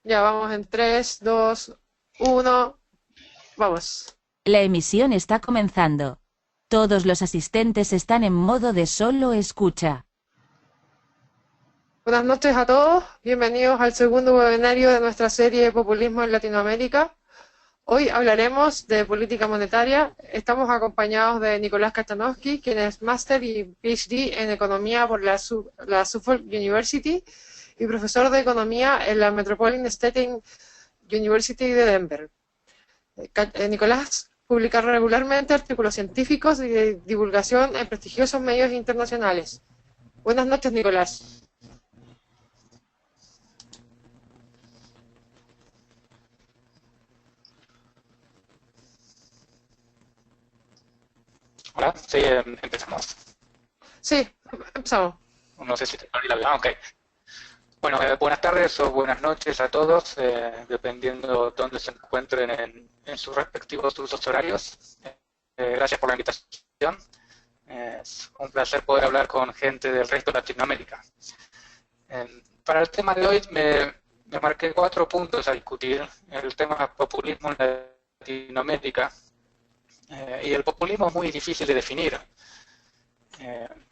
Ya vamos en 3, 2, 1. Vamos. La emisión está comenzando. Todos los asistentes están en modo de solo escucha. Buenas noches a todos. Bienvenidos al segundo webinario de nuestra serie Populismo en Latinoamérica. Hoy hablaremos de política monetaria. Estamos acompañados de Nicolás Kachanowski, quien es máster y PhD en economía por la Suffolk University y profesor de economía en la Metropolitan State University de Denver. Nicolás publica regularmente artículos científicos y de divulgación en prestigiosos medios internacionales. Buenas noches, Nicolás. Hola, sí, empezamos. Sí, empezamos. No sé si te perdí la vida. Ok. Bueno, buenas tardes o buenas noches a todos, dependiendo dónde se encuentren en sus respectivos usos horarios. Gracias por la invitación. Es un placer poder hablar con gente del resto de Latinoamérica. Para el tema de hoy me marqué 4 puntos a discutir. El tema populismo en Latinoamérica. Y el populismo es muy difícil de definir.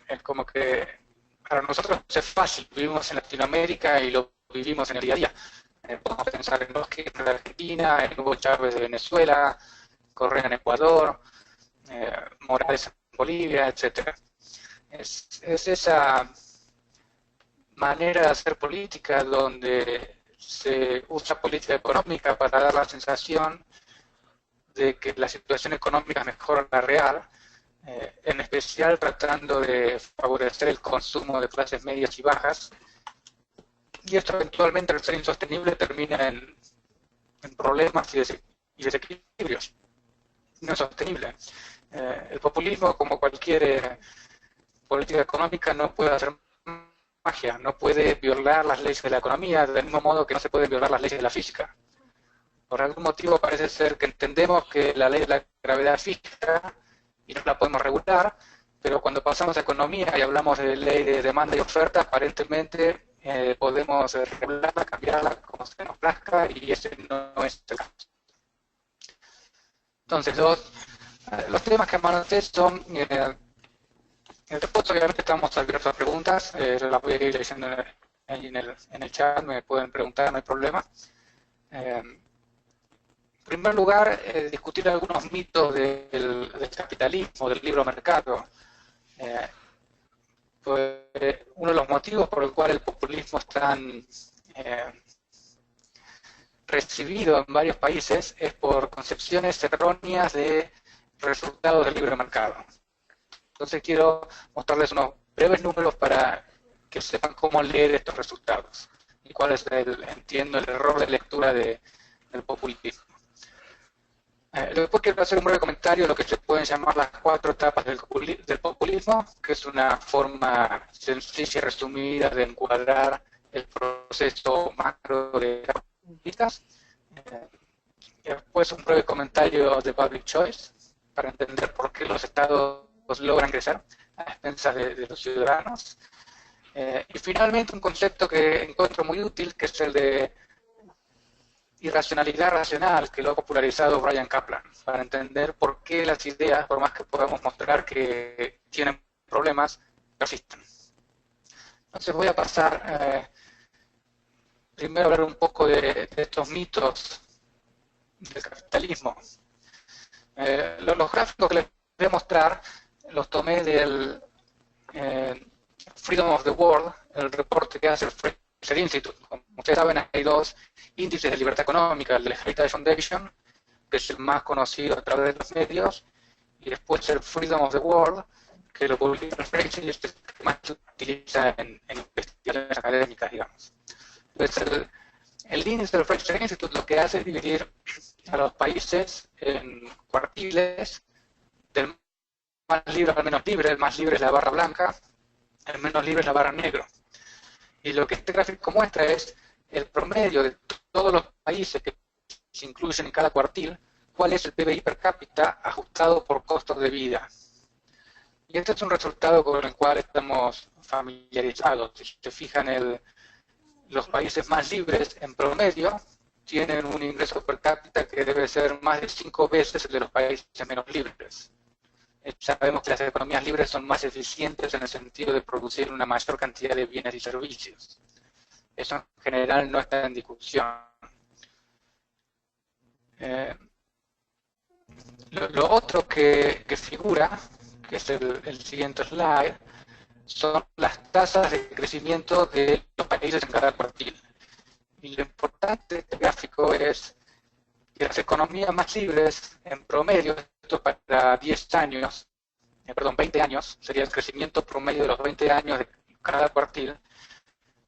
Es como que para nosotros es fácil, vivimos en Latinoamérica y lo vivimos en el día a día. Podemos pensar en Bosque de Argentina, en Hugo Chávez de Venezuela, Correa en Ecuador, Morales en Bolivia, etc. Es esa manera de hacer política donde se usa política económica para dar la sensación de que la situación económica mejora la real, en especial tratando de favorecer el consumo de clases medias y bajas, y esto eventualmente al ser insostenible termina en problemas y desequilibrios. No es sostenible. El populismo, como cualquier política económica, no puede hacer magia, no puede violar las leyes de la economía, del mismo modo que no se pueden violar las leyes de la física. Por algún motivo parece ser que entendemos que la ley de la gravedad es física y no la podemos regular, pero cuando pasamos a economía y hablamos de ley de demanda y oferta, aparentemente podemos regularla, cambiarla como se nos plazca, y ese no es el caso. Entonces, los temas que anoté son, después obviamente estamos abiertos a preguntas, las voy a ir leyendo ahí en el chat, me pueden preguntar, no hay problema. En primer lugar, discutir algunos mitos del capitalismo, del libre mercado. Pues, uno de los motivos por el cual el populismo es tan recibido en varios países es por concepciones erróneas de resultados del libre mercado. Entonces quiero mostrarles unos breves números para que sepan cómo leer estos resultados y cuál es entiendo, el error de lectura del populismo. Después quiero hacer un breve comentario de lo que se pueden llamar las 4 etapas del populismo, que es una forma sencilla y resumida de encuadrar el proceso macro de las políticas. Después un breve comentario de public choice, para entender por qué los estados logran crecer a expensas de los ciudadanos. Y finalmente un concepto que encuentro muy útil, que es el de irracionalidad racional, que lo ha popularizado Bryan Caplan, para entender por qué las ideas, por más que podamos mostrar que tienen problemas, persisten. Entonces voy a pasar primero a hablar un poco de estos mitos del capitalismo. Los gráficos que les voy a mostrar los tomé del Freedom of the World, el reporte que hace el Fraser Institute. Como ustedes saben, hay 2 índices de libertad económica, el del Heritage Foundation, que es el más conocido a través de los medios, y después el Freedom of the World, que lo publica el Fraser y es el que más se utiliza en investigaciones académicas, digamos. Entonces, el índice del Fraser Institute lo que hace es dividir a los países en cuartiles, del más libre al menos libre. El más libre es la barra blanca, el menos libre es la barra negro. Y lo que este gráfico muestra es el promedio de todos los países que se incluyen en cada cuartil, cuál es el PBI per cápita ajustado por costos de vida. Y este es un resultado con el cual estamos familiarizados. Si se fijan, los países más libres, en promedio, tienen un ingreso per cápita que debe ser más de 5 veces el de los países menos libres. Sabemos que las economías libres son más eficientes en el sentido de producir una mayor cantidad de bienes y servicios. Eso en general no está en discusión. Lo otro que figura, que es el siguiente slide, son las tasas de crecimiento de los países en cada cuartil. Y lo importante de este gráfico es que las economías más libres, en promedio, esto para 10 años, 20 años, sería el crecimiento promedio de los 20 años de cada cuartil,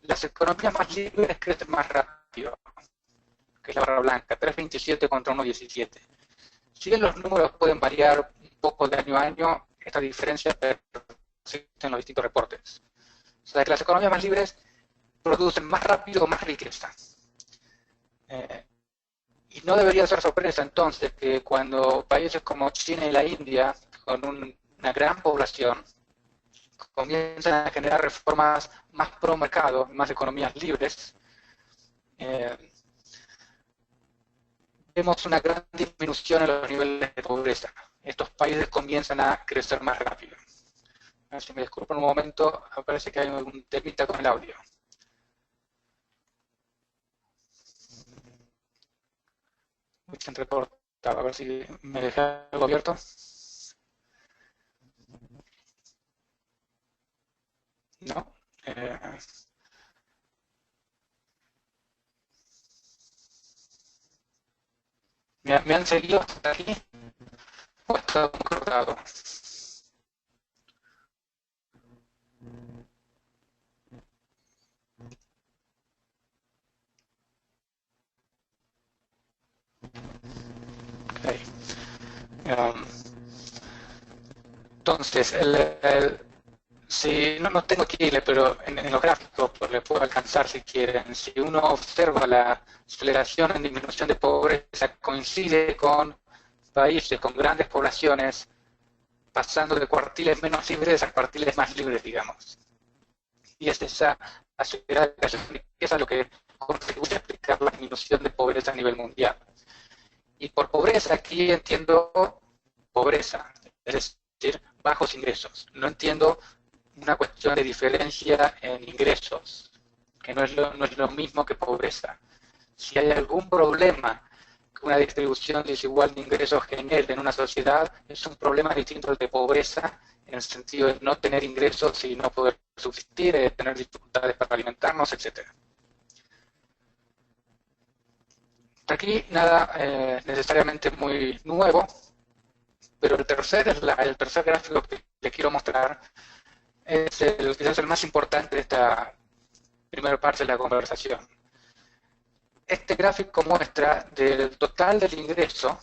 las economías más libres crecen más rápido, que es la barra blanca, 3,27 contra 1,17. Si bien los números pueden variar un poco de año a año, esta diferencia persiste en los distintos reportes. O sea, que las economías más libres producen más rápido más riqueza. Y no debería ser sorpresa entonces que cuando países como China y la India, con una gran población, comienzan a generar reformas más pro mercado, más economías libres, vemos una gran disminución en los niveles de pobreza. Estos países comienzan a crecer más rápido. A ver si me disculpan un momento, me parece que hay algún temita con el audio. Se entrecorta, a ver si me deja algo abierto. No. ¿Me han seguido hasta aquí? ¿O está cortado? Okay. Entonces, si no tengo que irle, pero en los gráficos pues, le puedo alcanzar si quieren. Si uno observa la aceleración en disminución de pobreza, coincide con países con grandes poblaciones, pasando de cuartiles menos libres a cuartiles más libres, digamos. Y es esa aceleración de riqueza lo que contribuye a explicar la disminución de pobreza a nivel mundial. Y por pobreza aquí entiendo pobreza, es decir, bajos ingresos. No entiendo una cuestión de diferencia en ingresos, que no es lo mismo que pobreza. Si hay algún problema que una distribución desigual de ingresos genere en una sociedad, es un problema distinto al de pobreza, en el sentido de no tener ingresos y no poder subsistir, tener dificultades para alimentarnos, etc. Hasta aquí nada necesariamente muy nuevo, pero el tercer gráfico que le quiero mostrar es quizás el más importante de esta primera parte de la conversación. Este gráfico muestra del total del ingreso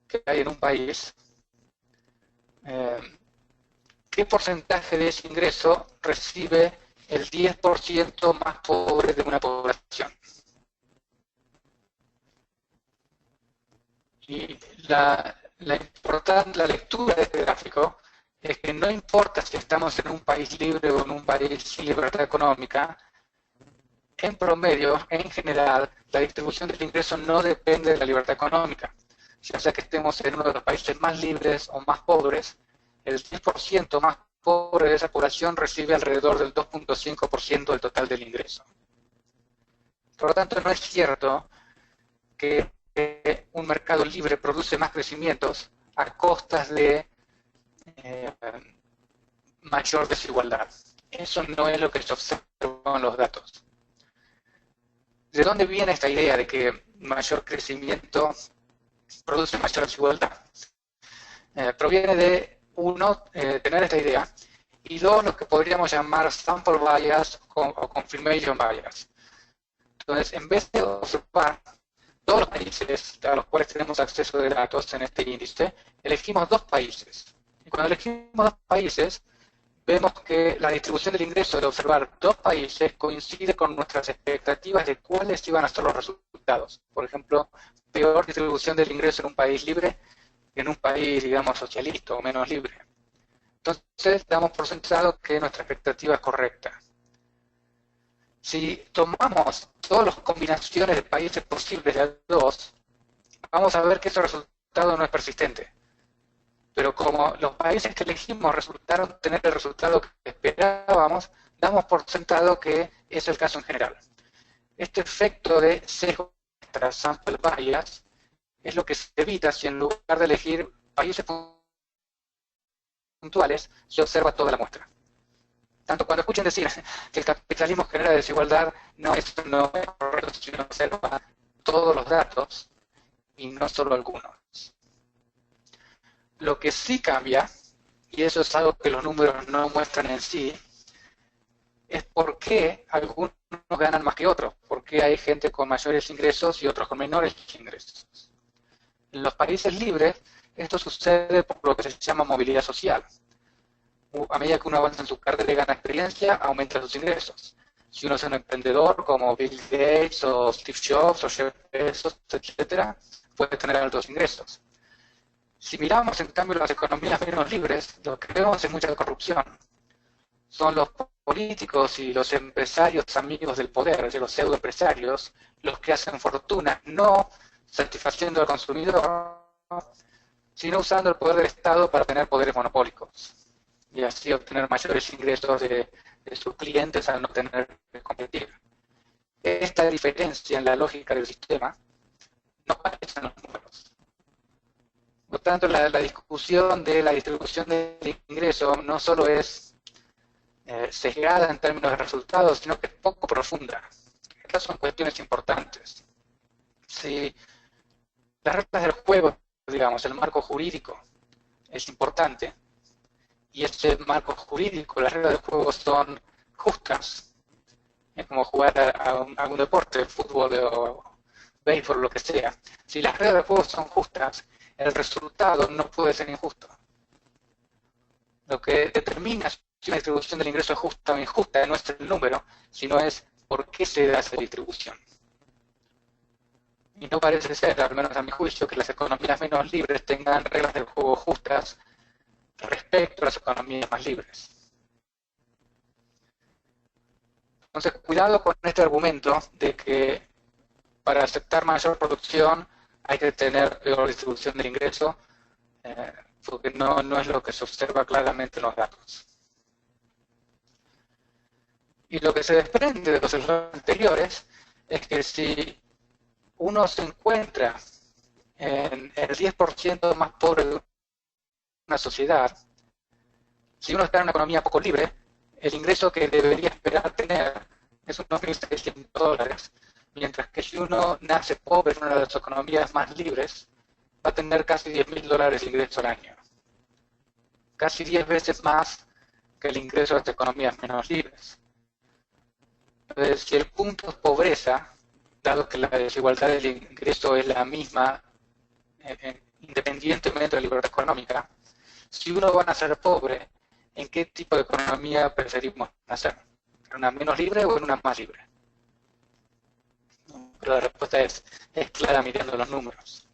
que hay en un país, qué porcentaje de ese ingreso recibe el 10% más pobre de una población. Y la lectura de este gráfico es que no importa si estamos en un país libre o en un país sin libertad económica, en promedio, en general, la distribución del ingreso no depende de la libertad económica. Ya sea que estemos en uno de los países más libres o más pobres, el 10% más pobre de esa población recibe alrededor del 2,5% del total del ingreso. Por lo tanto, no es cierto que un mercado libre produce más crecimientos a costas de mayor desigualdad. Eso no es lo que se observa en los datos. ¿De dónde viene esta idea de que mayor crecimiento produce mayor desigualdad? Proviene de, uno, tener esta idea, y dos, lo que podríamos llamar sample bias o confirmation bias. Entonces, en vez de observar todos los países a los cuales tenemos acceso de datos en este índice, elegimos dos países. Y cuando elegimos dos países, vemos que la distribución del ingreso de observar dos países coincide con nuestras expectativas de cuáles iban a ser los resultados. Por ejemplo, peor distribución del ingreso en un país libre que en un país, digamos, socialista o menos libre. Entonces, damos por sentado que nuestra expectativa es correcta. Si tomamos todas las combinaciones de países posibles de A2, vamos a ver que ese resultado no es persistente. Pero como los países que elegimos resultaron tener el resultado que esperábamos, damos por sentado que es el caso en general. Este efecto de sesgo tras sample bias es lo que se evita si en lugar de elegir países puntuales se observa toda la muestra. Tanto cuando escuchen decir que el capitalismo genera desigualdad, no, eso no es correcto, sino observa todos los datos y no solo algunos. Lo que sí cambia, y eso es algo que los números no muestran en sí, es por qué algunos ganan más que otros, por qué hay gente con mayores ingresos y otros con menores ingresos. En los países libres, esto sucede por lo que se llama movilidad social. A medida que uno avanza en su carrera y gana experiencia, aumenta sus ingresos. Si uno es un emprendedor como Bill Gates o Steve Jobs o Jeff Bezos, etc., puede tener altos ingresos. Si miramos en cambio las economías menos libres, lo que vemos es mucha corrupción. Son los políticos y los empresarios amigos del poder, de los pseudoempresarios, los que hacen fortuna, no satisfaciendo al consumidor, sino usando el poder del Estado para tener poderes monopólicos y así obtener mayores ingresos de sus clientes al no tener que competir. Esta diferencia en la lógica del sistema no aparece en los números. Por tanto, la discusión de la distribución del ingreso no solo es sesgada en términos de resultados, sino que es poco profunda. Estas son cuestiones importantes. Si las reglas del juego, digamos, el marco jurídico es importante, y ese marco jurídico, las reglas del juego son justas, es como jugar a un deporte, fútbol o béisbol, lo que sea. Si las reglas del juego son justas, el resultado no puede ser injusto. Lo que determina si una distribución del ingreso es justa o injusta no es el número, sino es por qué se da esa distribución. Y no parece ser, al menos a mi juicio, que las economías menos libres tengan reglas del juego justas respecto a las economías más libres. Entonces, cuidado con este argumento de que para aceptar mayor producción hay que tener peor distribución del ingreso, porque no es lo que se observa claramente en los datos. Y lo que se desprende de los errores anteriores es que si uno se encuentra en el 10% más pobre de una sociedad, si uno está en una economía poco libre, el ingreso que debería esperar tener es unos $1.600, mientras que si uno nace pobre en una de las economías más libres, va a tener casi $10.000 de ingreso al año. Casi 10 veces más que el ingreso de las economías menos libres. Entonces, si el punto es pobreza, dado que la desigualdad del ingreso es la misma, independientemente de la libertad económica, si uno va a nacer pobre, ¿en qué tipo de economía preferimos nacer? ¿En una menos libre o en una más libre? Pero la respuesta es clara mirando los números.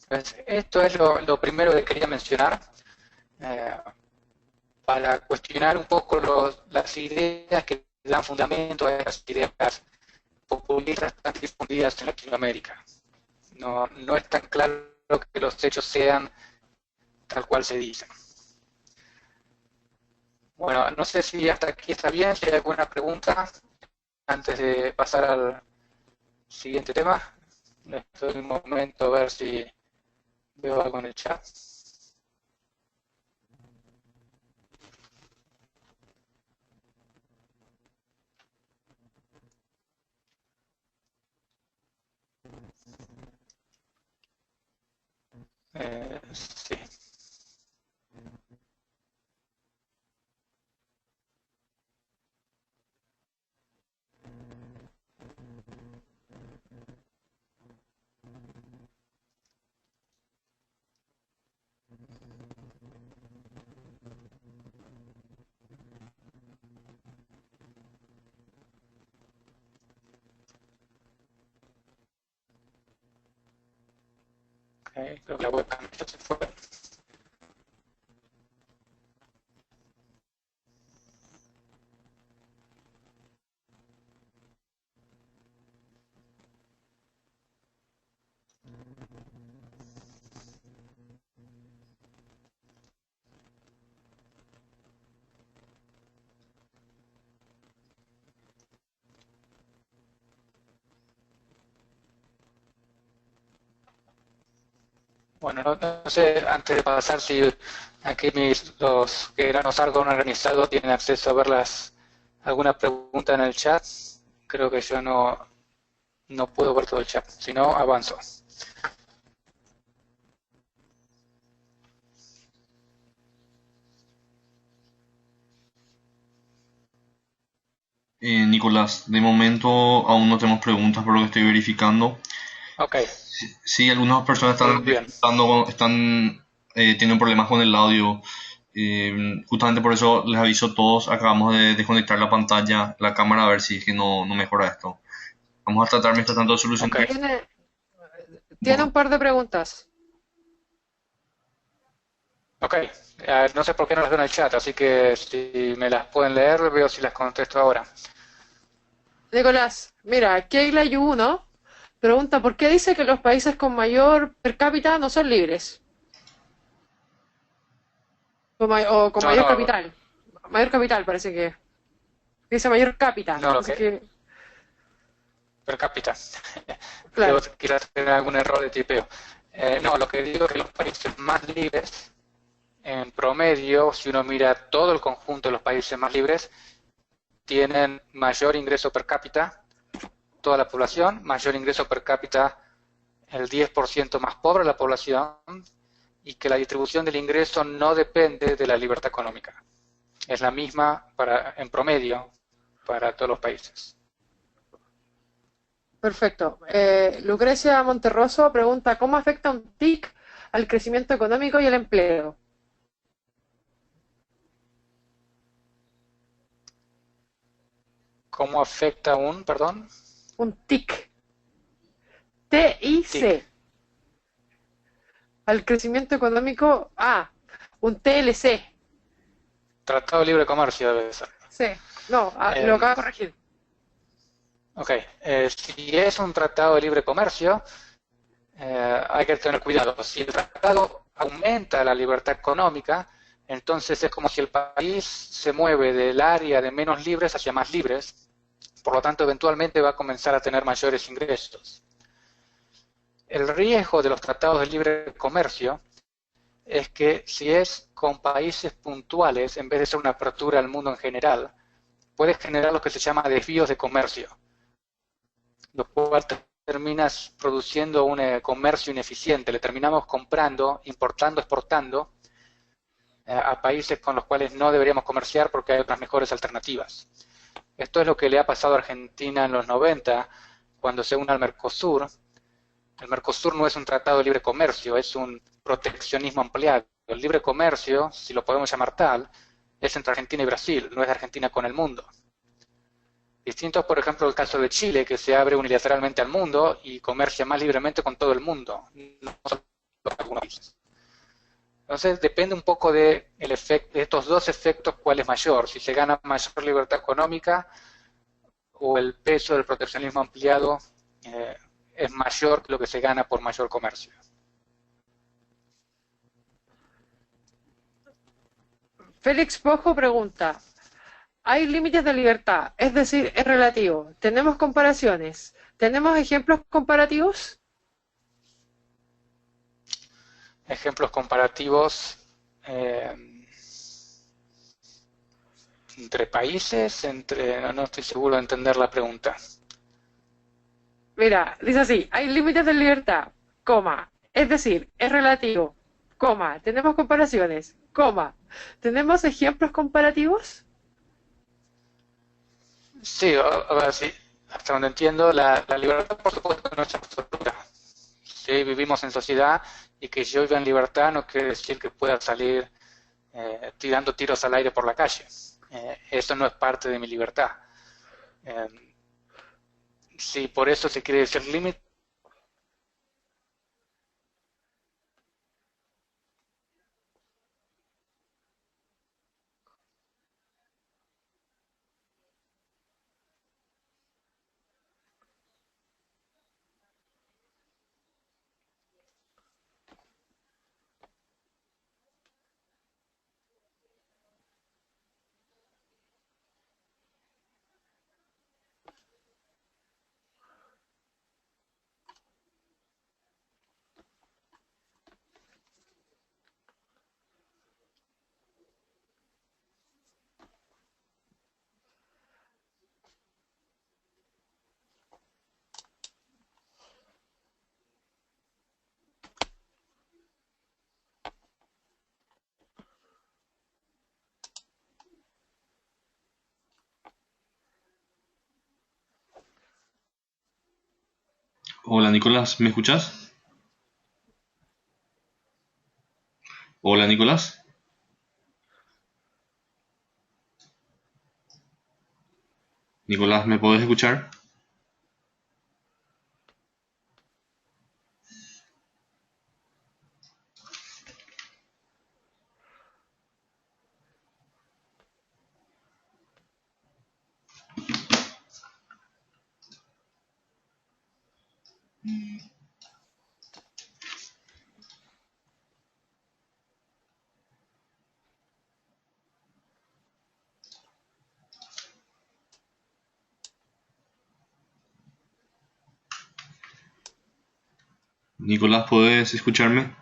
Entonces, esto es lo primero que quería mencionar para cuestionar un poco las ideas que dan fundamento a esas ideas populistas tan difundidas en Latinoamérica. No es tan claro que los hechos sean tal cual se dicen. Bueno, no sé si hasta aquí está bien, si hay alguna pregunta antes de pasar al siguiente tema. Estoy un momento a ver si veo algo en el chat. Sí. Creo que la webcam ya se fue. Bueno, no sé, antes de pasar, si aquí los que eran los órganos organizados tienen acceso a ver alguna pregunta en el chat. Creo que yo no puedo ver todo el chat, si no, avanzo. Nicolás, de momento aún no tenemos preguntas por lo que estoy verificando. Ok, Sí, algunas personas muy bien. están teniendo problemas con el audio. Justamente por eso les aviso a todos, acabamos de desconectar la pantalla, la cámara, a ver si es que no mejora esto. Vamos a tratar mientras tanto de Ok, solucionar. Tiene un par de preguntas. ok. No sé por qué no las veo en el chat, así que si me las pueden leer, veo si las contesto ahora. Nicolás, mira, Keila Yu1 pregunta ¿por qué dice que los países con mayor per cápita no son libres? O con No, mayor no, capital. Mayor capital parece que. Dice mayor cápita. no, lo Así que que, per cápita. Debo claro. quizás tener algún error de tipeo. No, lo que digo es que los países más libres, en promedio, si uno mira todo el conjunto de los países más libres, tienen mayor ingreso per cápita, toda la población, mayor ingreso per cápita el 10% más pobre de la población, y que la distribución del ingreso no depende de la libertad económica. Es la misma en promedio para todos los países. Perfecto. Lucrecia Monterroso pregunta ¿cómo afecta un TIC al crecimiento económico y el empleo? ¿Cómo afecta perdón? Un TIC. TIC. TIC, Al crecimiento económico. Ah, un TLC. Tratado de Libre Comercio debe ser. Sí. No, lo acabo de corregir. Ok, si es un tratado de libre comercio, hay que tener cuidado. Si el tratado aumenta la libertad económica, entonces es como si el país se mueve del área de menos libres hacia más libres, por lo tanto eventualmente va a comenzar a tener mayores ingresos. El riesgo de los tratados de libre comercio es que si es con países puntuales, en vez de ser una apertura al mundo en general, puede generar lo que se llama desvíos de comercio, lo cual terminas produciendo un comercio ineficiente. Le terminamos comprando, importando, exportando a países con los cuales no deberíamos comerciar porque hay otras mejores alternativas. Esto es lo que le ha pasado a Argentina en los 90, cuando se une al Mercosur. El Mercosur no es un tratado de libre comercio, es un proteccionismo ampliado. El libre comercio, si lo podemos llamar tal, es entre Argentina y Brasil, no es de Argentina con el mundo. Distinto, por ejemplo, el caso de Chile, que se abre unilateralmente al mundo y comercia más libremente con todo el mundo, no solo con algunos países. Entonces, depende un poco de estos dos efectos, cuál es mayor, si se gana mayor libertad económica o el peso del proteccionismo ampliado es mayor que lo que se gana por mayor comercio. Félix Pojo pregunta ¿hay límites de libertad? Es decir, es relativo. ¿Tenemos comparaciones? ¿Tenemos ejemplos comparativos? Ejemplos comparativos entre países, no estoy seguro de entender la pregunta. Mira, dice así, hay límites de libertad, coma, es decir, es relativo, coma, tenemos comparaciones, coma, ¿tenemos ejemplos comparativos? Sí, a ver, sí, hasta donde entiendo, la libertad por supuesto no es absoluta. Sí, vivimos en sociedad y que yo viva en libertad no quiere decir que pueda salir tirando tiros al aire por la calle. Eso no es parte de mi libertad. Eh, si por eso se quiere decir límite, Hola Nicolás, ¿me escuchás? Hola Nicolás. Nicolás, ¿me podés escuchar? Nicolás, ¿podés escucharme?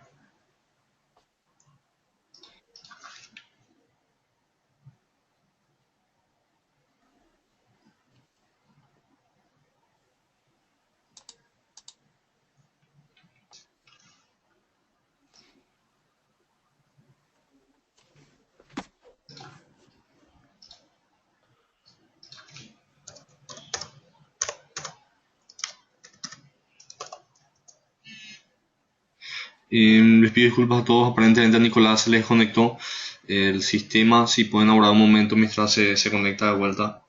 Les pido disculpas a todos, aparentemente a Nicolás se les conectó el sistema. Si pueden aguardar un momento mientras se conecta de vuelta.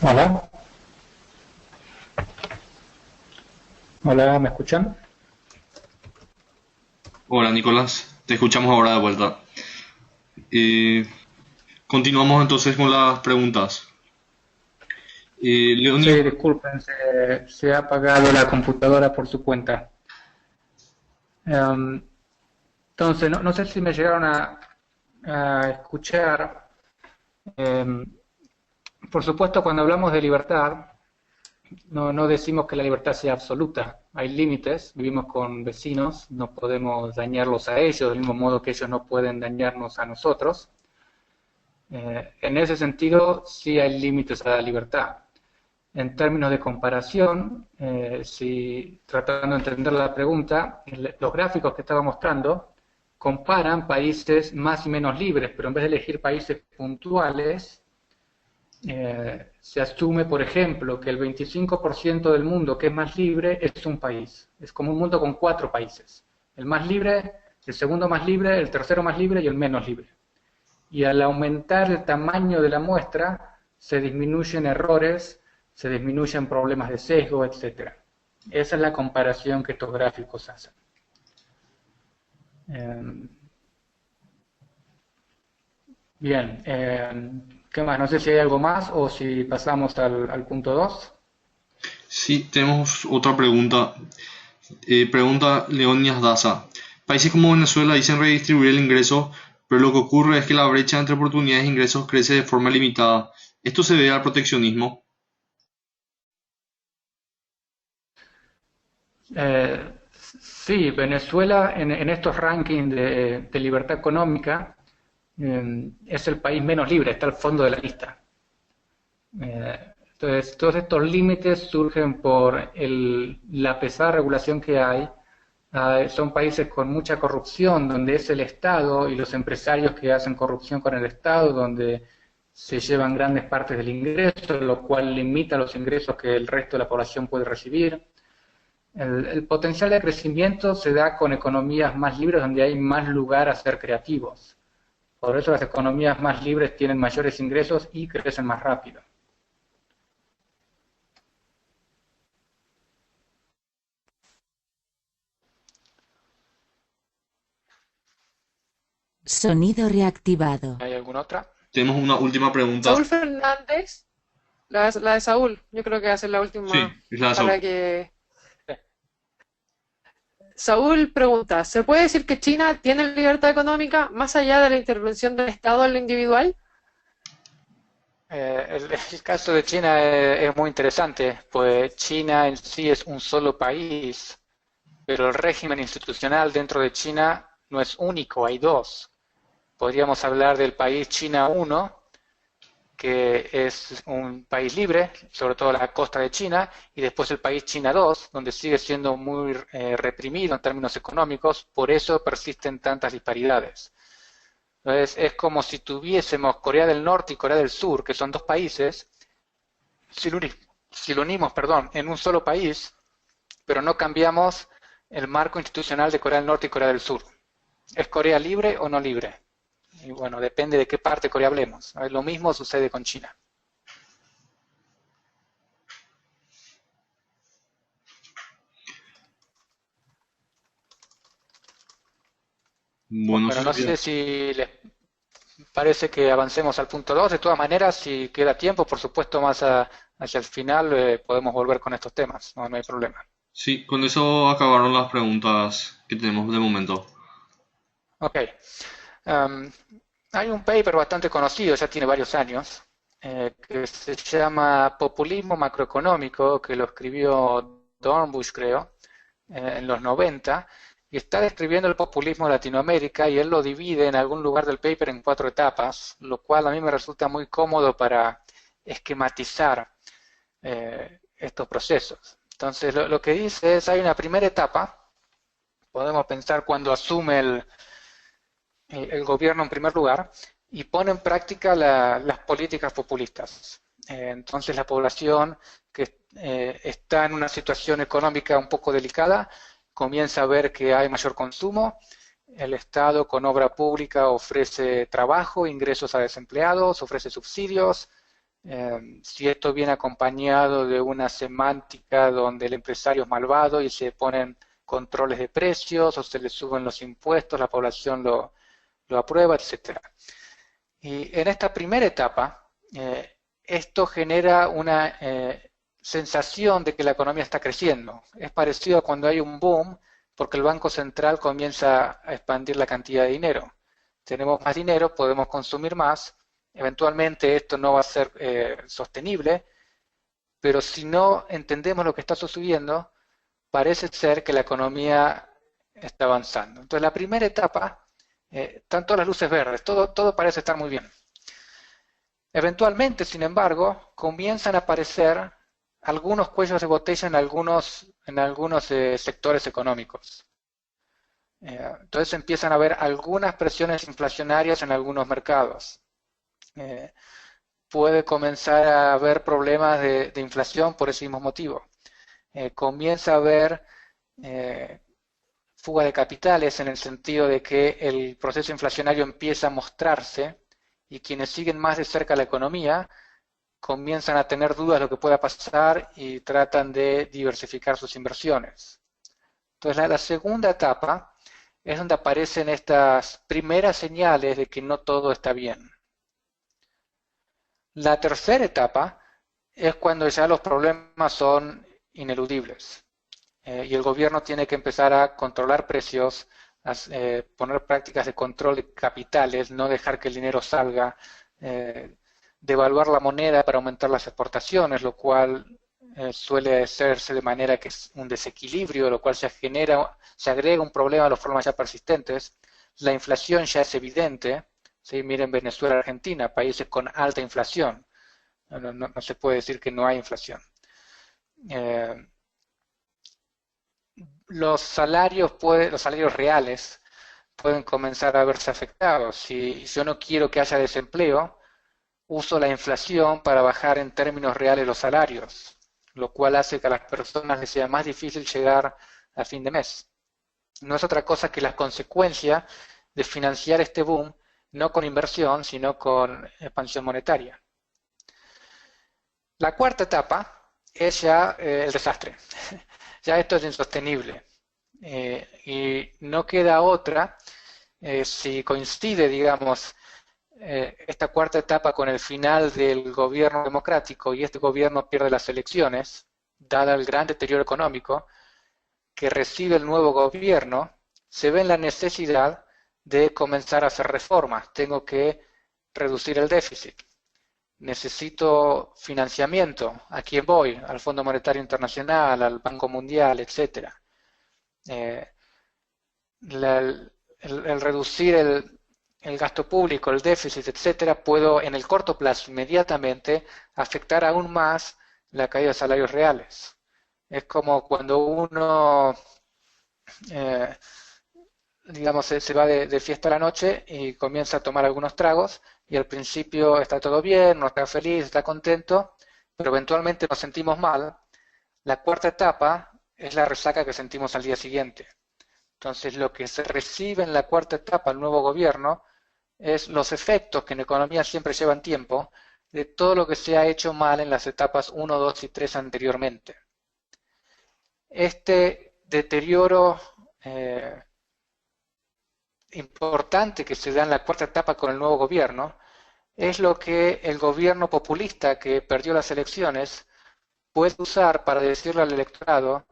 Hola, hola, ¿me escuchan? Hola Nicolás, te escuchamos ahora de vuelta. Eh, Continuamos entonces con las preguntas. Sí, Leonid, disculpen, se ha apagado la computadora por su cuenta. Em, entonces, no sé si me llegaron a escuchar. Em, por supuesto, cuando hablamos de libertad, no decimos que la libertad sea absoluta. Hay límites, vivimos con vecinos, no podemos dañarlos a ellos, del mismo modo que ellos no pueden dañarnos a nosotros. En ese sentido, sí hay límites a la libertad. En términos de comparación, si tratando de entender la pregunta, los gráficos que estaba mostrando comparan países más y menos libres, pero en vez de elegir países puntuales, se asume, por ejemplo, que el 25% del mundo que es más libre es un país. Es como un mundo con 4 países. El más libre, el segundo más libre, el tercero más libre y el menos libre. Y al aumentar el tamaño de la muestra, se disminuyen errores, se disminuyen problemas de sesgo, etcétera. Esa es la comparación que estos gráficos hacen. Bien, ¿Qué más? No sé si hay algo más o si pasamos al punto 2. Sí, tenemos otra pregunta. Pregunta Leonidas Daza. Países como Venezuela dicen redistribuir el ingreso, pero lo que ocurre es que la brecha entre oportunidades e ingresos crece de forma limitada. ¿Esto se debe al proteccionismo? Sí, Venezuela en estos rankings de libertad económica es el país menos libre, está al fondo de la lista. Entonces, todos estos límites surgen por la pesada regulación que hay. Son países con mucha corrupción, donde es el Estado y los empresarios que hacen corrupción con el Estado, donde se llevan grandes partes del ingreso, lo cual limita los ingresos que el resto de la población puede recibir. El potencial de crecimiento se da con economías más libres, donde hay más lugar a ser creativos. Por eso las economías más libres tienen mayores ingresos y crecen más rápido. Sonido reactivado. ¿Hay alguna otra? Tenemos una última pregunta. Saúl Fernández, la de Saúl, yo creo que va a ser la última Sí, es la de Saúl. para que... Saúl pregunta, ¿se puede decir que China tiene libertad económica más allá de la intervención del Estado en lo individual? El caso de China es muy interesante, pues China en sí es un solo país, pero el régimen institucional dentro de China no es único, hay dos. Podríamos hablar del país China 1, que es un país libre, sobre todo la costa de China, y después el país China 2, donde sigue siendo muy reprimido en términos económicos, por eso persisten tantas disparidades. Entonces, es como si tuviésemos Corea del Norte y Corea del Sur, que son dos países, si lo unimos, en un solo país, pero no cambiamos el marco institucional de Corea del Norte y Corea del Sur. ¿Es Corea libre o no libre? Y bueno, depende de qué parte de Corea hablemos. Lo mismo sucede con China. Bueno, Bueno, no sé si les parece que avancemos al punto 2. De todas maneras, si queda tiempo, por supuesto, más hacia el final podemos volver con estos temas. No hay problema. sí, con eso acabaron las preguntas que tenemos de momento. Ok. Hay un paper bastante conocido, ya tiene varios años, que se llama Populismo Macroeconómico, que lo escribió Dornbusch, creo, en los 90, y está describiendo el populismo en Latinoamérica, y él lo divide en algún lugar del paper en 4 etapas, lo cual a mí me resulta muy cómodo para esquematizar estos procesos. Entonces, lo que dice es, hay una primera etapa, podemos pensar cuando asume el gobierno en primer lugar, y pone en práctica las políticas populistas. Entonces la población que está en una situación económica un poco delicada comienza a ver que hay mayor consumo, el Estado con obra pública ofrece trabajo, ingresos a desempleados, ofrece subsidios. Si esto viene acompañado de una semántica donde el empresario es malvado y se ponen controles de precios o se le suben los impuestos, la población lo aprueba, etcétera. Y en esta primera etapa, esto genera una sensación de que la economía está creciendo. Es parecido a cuando hay un boom, porque el Banco Central comienza a expandir la cantidad de dinero. Tenemos más dinero, podemos consumir más, eventualmente esto no va a ser sostenible, pero si no entendemos lo que está sucediendo, parece ser que la economía está avanzando. Entonces la primera etapa están todas las luces verdes, todo parece estar muy bien. Eventualmente, sin embargo, comienzan a aparecer algunos cuellos de botella en algunos sectores económicos. Entonces empiezan a haber algunas presiones inflacionarias en algunos mercados. Puede comenzar a haber problemas de inflación por ese mismo motivo. Comienza a haber fuga de capitales en el sentido de que el proceso inflacionario empieza a mostrarse y quienes siguen más de cerca la economía comienzan a tener dudas de lo que pueda pasar y tratan de diversificar sus inversiones. Entonces la segunda etapa es donde aparecen estas primeras señales de que no todo está bien. La tercera etapa es cuando ya los problemas son ineludibles y el gobierno tiene que empezar a controlar precios, poner prácticas de control de capitales, no dejar que el dinero salga, devaluar la moneda para aumentar las exportaciones, lo cual suele hacerse de manera que es un desequilibrio, lo cual se agrega un problema a los problemas ya persistentes. La inflación ya es evidente, ¿sí? Miren Venezuela, Argentina, países con alta inflación. No se puede decir que no hay inflación. Los salarios reales pueden comenzar a verse afectados. Si yo no quiero que haya desempleo, uso la inflación para bajar en términos reales los salarios, lo cual hace que a las personas les sea más difícil llegar a fin de mes. No es otra cosa que la consecuencia de financiar este boom, no con inversión, sino con expansión monetaria. La cuarta etapa es ya el desastre. Ya esto es insostenible. Y no queda otra, si coincide, digamos, esta cuarta etapa con el final del gobierno democrático y este gobierno pierde las elecciones, dada el gran deterioro económico que recibe el nuevo gobierno, se ve en la necesidad de comenzar a hacer reformas. Tengo que reducir el déficit. Necesito financiamiento. ¿A quién voy? Al Fondo Monetario Internacional, al Banco Mundial, etc. El reducir el gasto público, el déficit, etcétera, puedo en el corto plazo inmediatamente afectar aún más la caída de salarios reales. Es como cuando uno, digamos, se va de fiesta a la noche y comienza a tomar algunos tragos y al principio está todo bien, uno está feliz, está contento, pero eventualmente nos sentimos mal. La cuarta etapa es la resaca que sentimos al día siguiente. Entonces, lo que se recibe en la cuarta etapa al nuevo gobierno es los efectos que en economía siempre llevan tiempo de todo lo que se ha hecho mal en las etapas 1, 2 y 3 anteriormente. Este deterioro importante que se da en la cuarta etapa con el nuevo gobierno es lo que el gobierno populista que perdió las elecciones puede usar para decirle al electorado: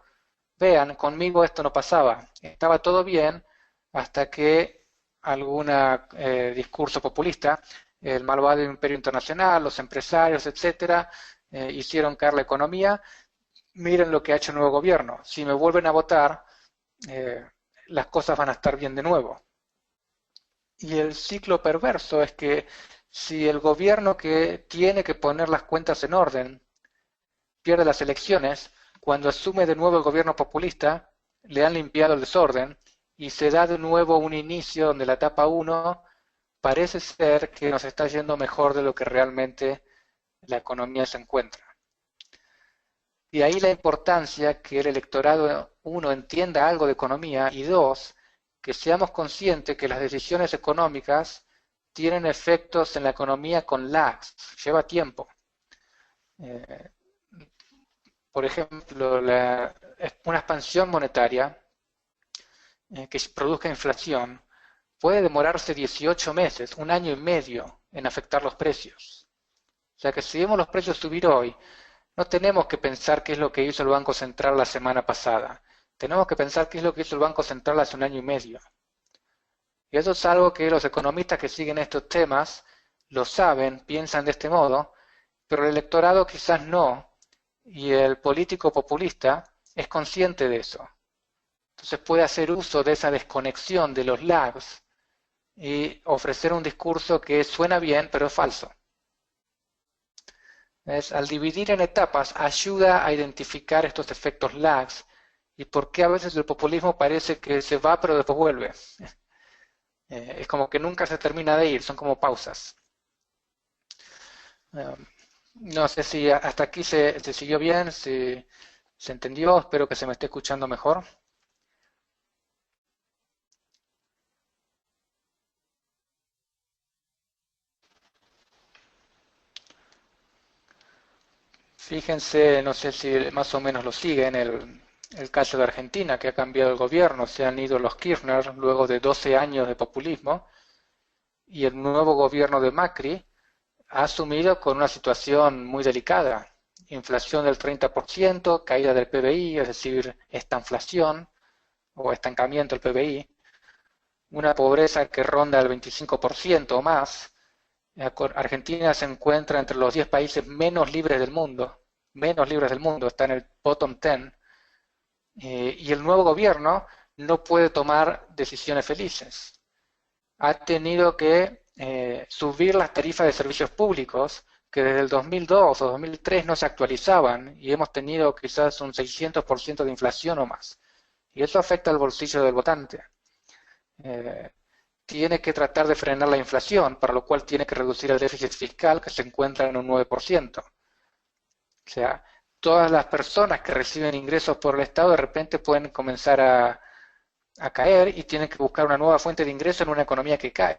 vean, conmigo esto no pasaba, estaba todo bien hasta que algún discurso populista, el malvado imperio internacional, los empresarios, etcétera, hicieron caer la economía. Miren lo que ha hecho el nuevo gobierno. Si me vuelven a votar, las cosas van a estar bien de nuevo. Y el ciclo perverso es que si el gobierno que tiene que poner las cuentas en orden pierde las elecciones, cuando asume de nuevo el gobierno populista, le han limpiado el desorden y se da de nuevo un inicio donde la etapa 1 parece ser que nos está yendo mejor de lo que realmente la economía se encuentra. Y ahí la importancia que el electorado, 1, entienda algo de economía y 2, que seamos conscientes que las decisiones económicas tienen efectos en la economía con lags, lleva tiempo. Por ejemplo, una expansión monetaria que produzca inflación puede demorarse 18 meses, un año y medio en afectar los precios. O sea que si vemos los precios subir hoy, no tenemos que pensar qué es lo que hizo el Banco Central la semana pasada. Tenemos que pensar qué es lo que hizo el Banco Central hace un año y medio. Y eso es algo que los economistas que siguen estos temas lo saben, piensan de este modo, pero el electorado quizás no, y el político populista es consciente de eso. Entonces puede hacer uso de esa desconexión de los lags y ofrecer un discurso que suena bien, pero es falso. Al dividir en etapas ayuda a identificar estos efectos lags y por qué a veces el populismo parece que se va pero después vuelve. Es como que nunca se termina de ir, son como pausas. No sé si hasta aquí se siguió bien, si se entendió, espero que se me esté escuchando mejor. Fíjense, no sé si más o menos lo siguen, el caso de Argentina, que ha cambiado el gobierno, se han ido los Kirchner luego de 12 años de populismo, y el nuevo gobierno de Macri ha asumido con una situación muy delicada. Inflación del 30%, caída del PBI, es decir, estanflación o estancamiento del PBI, una pobreza que ronda el 25% o más. Argentina se encuentra entre los 10 países menos libres del mundo, está en el bottom 10, y el nuevo gobierno no puede tomar decisiones felices. Ha tenido que subir las tarifas de servicios públicos que desde el 2002 o 2003 no se actualizaban y hemos tenido quizás un 600% de inflación o más. Y eso afecta al bolsillo del votante. Tiene que tratar de frenar la inflación, para lo cual tiene que reducir el déficit fiscal que se encuentra en un 9%. O sea, todas las personas que reciben ingresos por el Estado de repente pueden comenzar a caer y tienen que buscar una nueva fuente de ingreso en una economía que cae.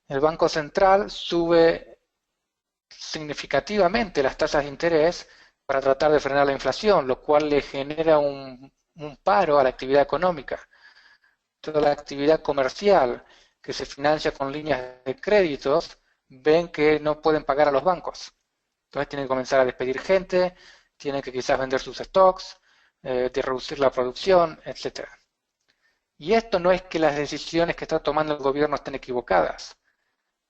El Banco Central sube significativamente las tasas de interés para tratar de frenar la inflación, lo cual le genera un paro a la actividad económica. Toda la actividad comercial que se financia con líneas de créditos ven que no pueden pagar a los bancos. Entonces tienen que comenzar a despedir gente, tienen que quizás vender sus stocks, de reducir la producción, etc. Y esto no es que las decisiones que está tomando el gobierno estén equivocadas,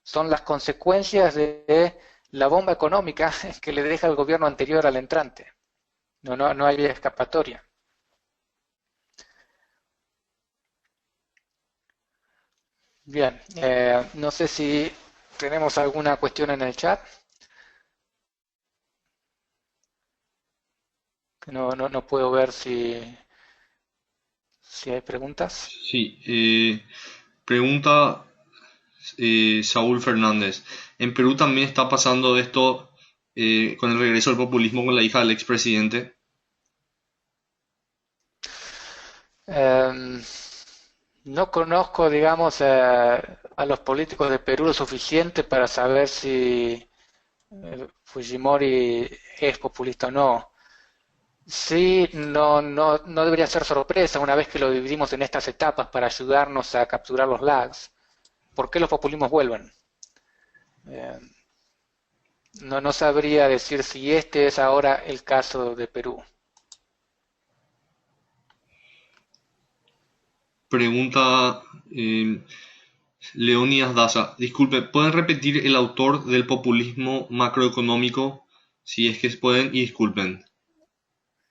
son las consecuencias de la bomba económica que le deja el gobierno anterior al entrante. No hay vía escapatoria. Bien, no sé si tenemos alguna cuestión en el chat. No puedo ver si hay preguntas. Sí, pregunta Saúl Fernández. ¿En Perú también está pasando esto con el regreso del populismo con la hija del expresidente? No conozco, digamos, a los políticos de Perú lo suficiente para saber si Fujimori es populista o no. Sí, no debería ser sorpresa una vez que lo dividimos en estas etapas para ayudarnos a capturar los lags. ¿Por qué los populismos vuelven? No sabría decir si este es ahora el caso de Perú. Pregunta Leonidas Daza. Disculpe, ¿pueden repetir el autor del populismo macroeconómico? Si es que pueden, y disculpen.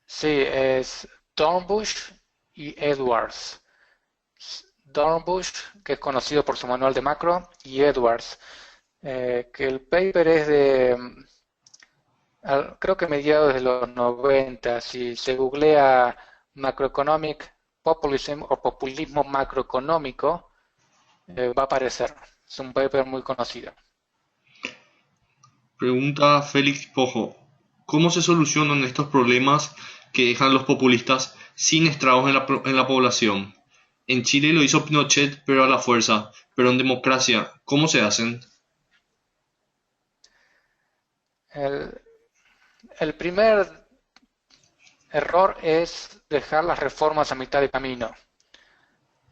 Sí, es Dornbusch y Edwards. Dornbusch, que es conocido por su manual de macro, y Edwards, que el paper es de, creo que mediados de los 90. Si se googlea Macroeconomic Populism o populismo macroeconómico, va a aparecer. Es un paper muy conocido. Pregunta Félix Pojo. ¿Cómo se solucionan estos problemas que dejan los populistas sin estragos en la población? En Chile lo hizo Pinochet, pero a la fuerza. Pero en democracia, ¿cómo se hacen? El primer error es dejar las reformas a mitad de camino.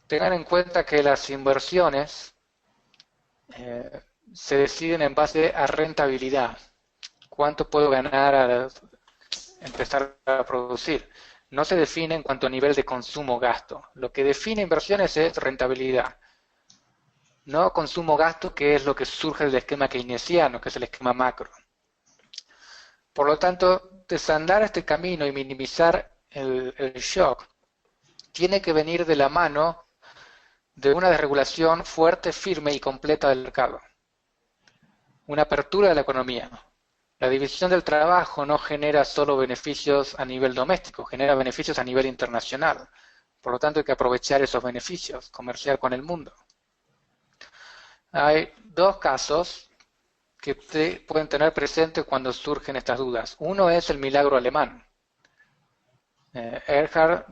Tengan en cuenta que las inversiones se deciden en base a rentabilidad. ¿Cuánto puedo ganar al empezar a producir? No se define en cuanto a nivel de consumo-gasto. Lo que define inversiones es rentabilidad. No consumo-gasto, que es lo que surge del esquema keynesiano, que es el esquema macro. Por lo tanto, desandar este camino y minimizar el shock tiene que venir de la mano de una desregulación fuerte, firme y completa del mercado. Una apertura de la economía. La división del trabajo no genera solo beneficios a nivel doméstico, genera beneficios a nivel internacional. Por lo tanto, hay que aprovechar esos beneficios, comerciar con el mundo. Hay dos casos que pueden tener presente cuando surgen estas dudas. Uno es el milagro alemán. Erhard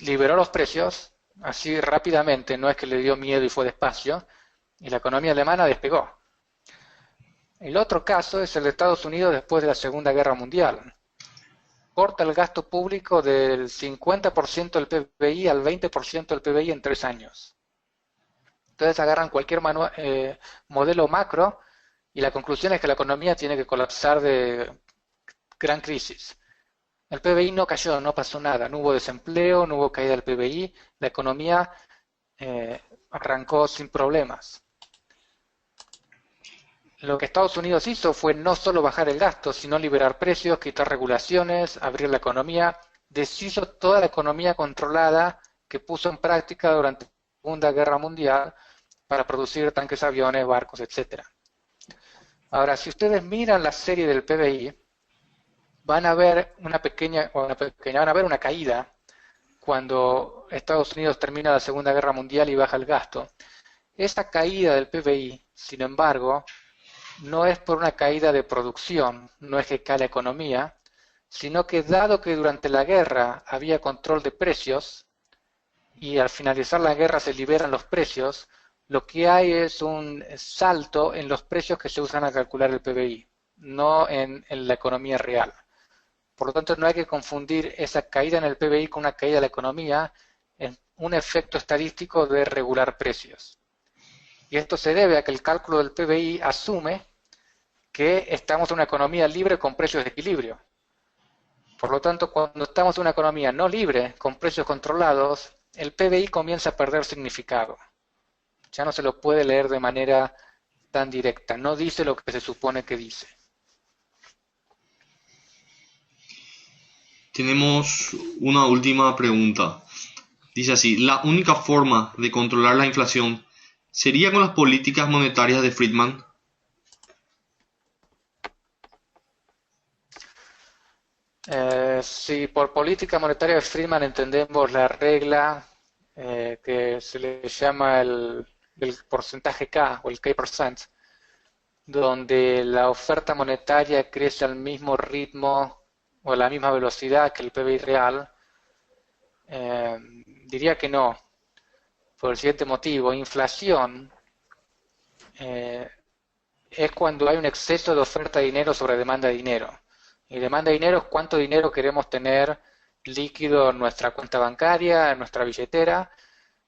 liberó los precios así rápidamente, no es que le dio miedo y fue despacio, y la economía alemana despegó. El otro caso es el de Estados Unidos después de la Segunda Guerra Mundial. Corta el gasto público del 50% del PBI al 20% del PBI en 3 años. Entonces agarran cualquier modelo macro y la conclusión es que la economía tiene que colapsar de gran crisis. El PBI no cayó, no pasó nada, no hubo desempleo, no hubo caída del PBI, la economía arrancó sin problemas. Lo que Estados Unidos hizo fue no solo bajar el gasto, sino liberar precios, quitar regulaciones, abrir la economía, deshizo toda la economía controlada que puso en práctica durante la Segunda Guerra Mundial para producir tanques, aviones, barcos, etc. Ahora, si ustedes miran la serie del PBI, van a ver una caída cuando Estados Unidos termina la Segunda Guerra Mundial y baja el gasto. Esta caída del PBI, sin embargo, no es por una caída de producción, no es que cae la economía, sino que dado que durante la guerra había control de precios y al finalizar la guerra se liberan los precios, lo que hay es un salto en los precios que se usan a calcular el PBI, no en la economía real. Por lo tanto, no hay que confundir esa caída en el PBI con una caída de la economía, en un efecto estadístico de regular precios. Y esto se debe a que el cálculo del PBI asume que estamos en una economía libre con precios de equilibrio. Por lo tanto, cuando estamos en una economía no libre, con precios controlados, el PBI comienza a perder significado. Ya no se lo puede leer de manera tan directa, no dice lo que se supone que dice. Tenemos una última pregunta. Dice así, ¿la única forma de controlar la inflación sería con las políticas monetarias de Friedman? Si por política monetaria de Friedman entendemos la regla que se le llama el porcentaje K o el K%, donde la oferta monetaria crece al mismo ritmo o a la misma velocidad que el PBI real, diría que no, por el siguiente motivo. Inflación es cuando hay un exceso de oferta de dinero sobre demanda de dinero. Y demanda de dinero es cuánto dinero queremos tener líquido en nuestra cuenta bancaria, en nuestra billetera,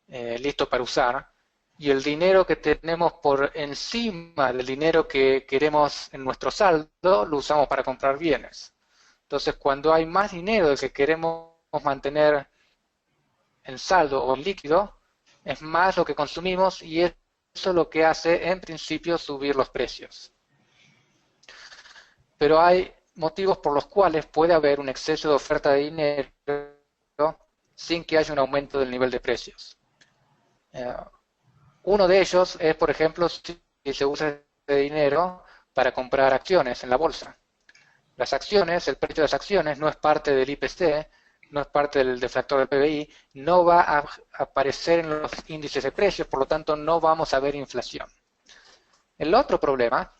listo para usar. Y el dinero que tenemos por encima del dinero que queremos en nuestro saldo, lo usamos para comprar bienes. Entonces, cuando hay más dinero del que queremos mantener en saldo o en líquido, es más lo que consumimos y eso es lo que hace, en principio, subir los precios. Pero hay motivos por los cuales puede haber un exceso de oferta de dinero sin que haya un aumento del nivel de precios. Uno de ellos es, por ejemplo, si se usa de dinero para comprar acciones en la bolsa. Las acciones, el precio de las acciones no es parte del IPC, no es parte del deflactor del PBI, no va a aparecer en los índices de precios, por lo tanto no vamos a ver inflación. El otro problema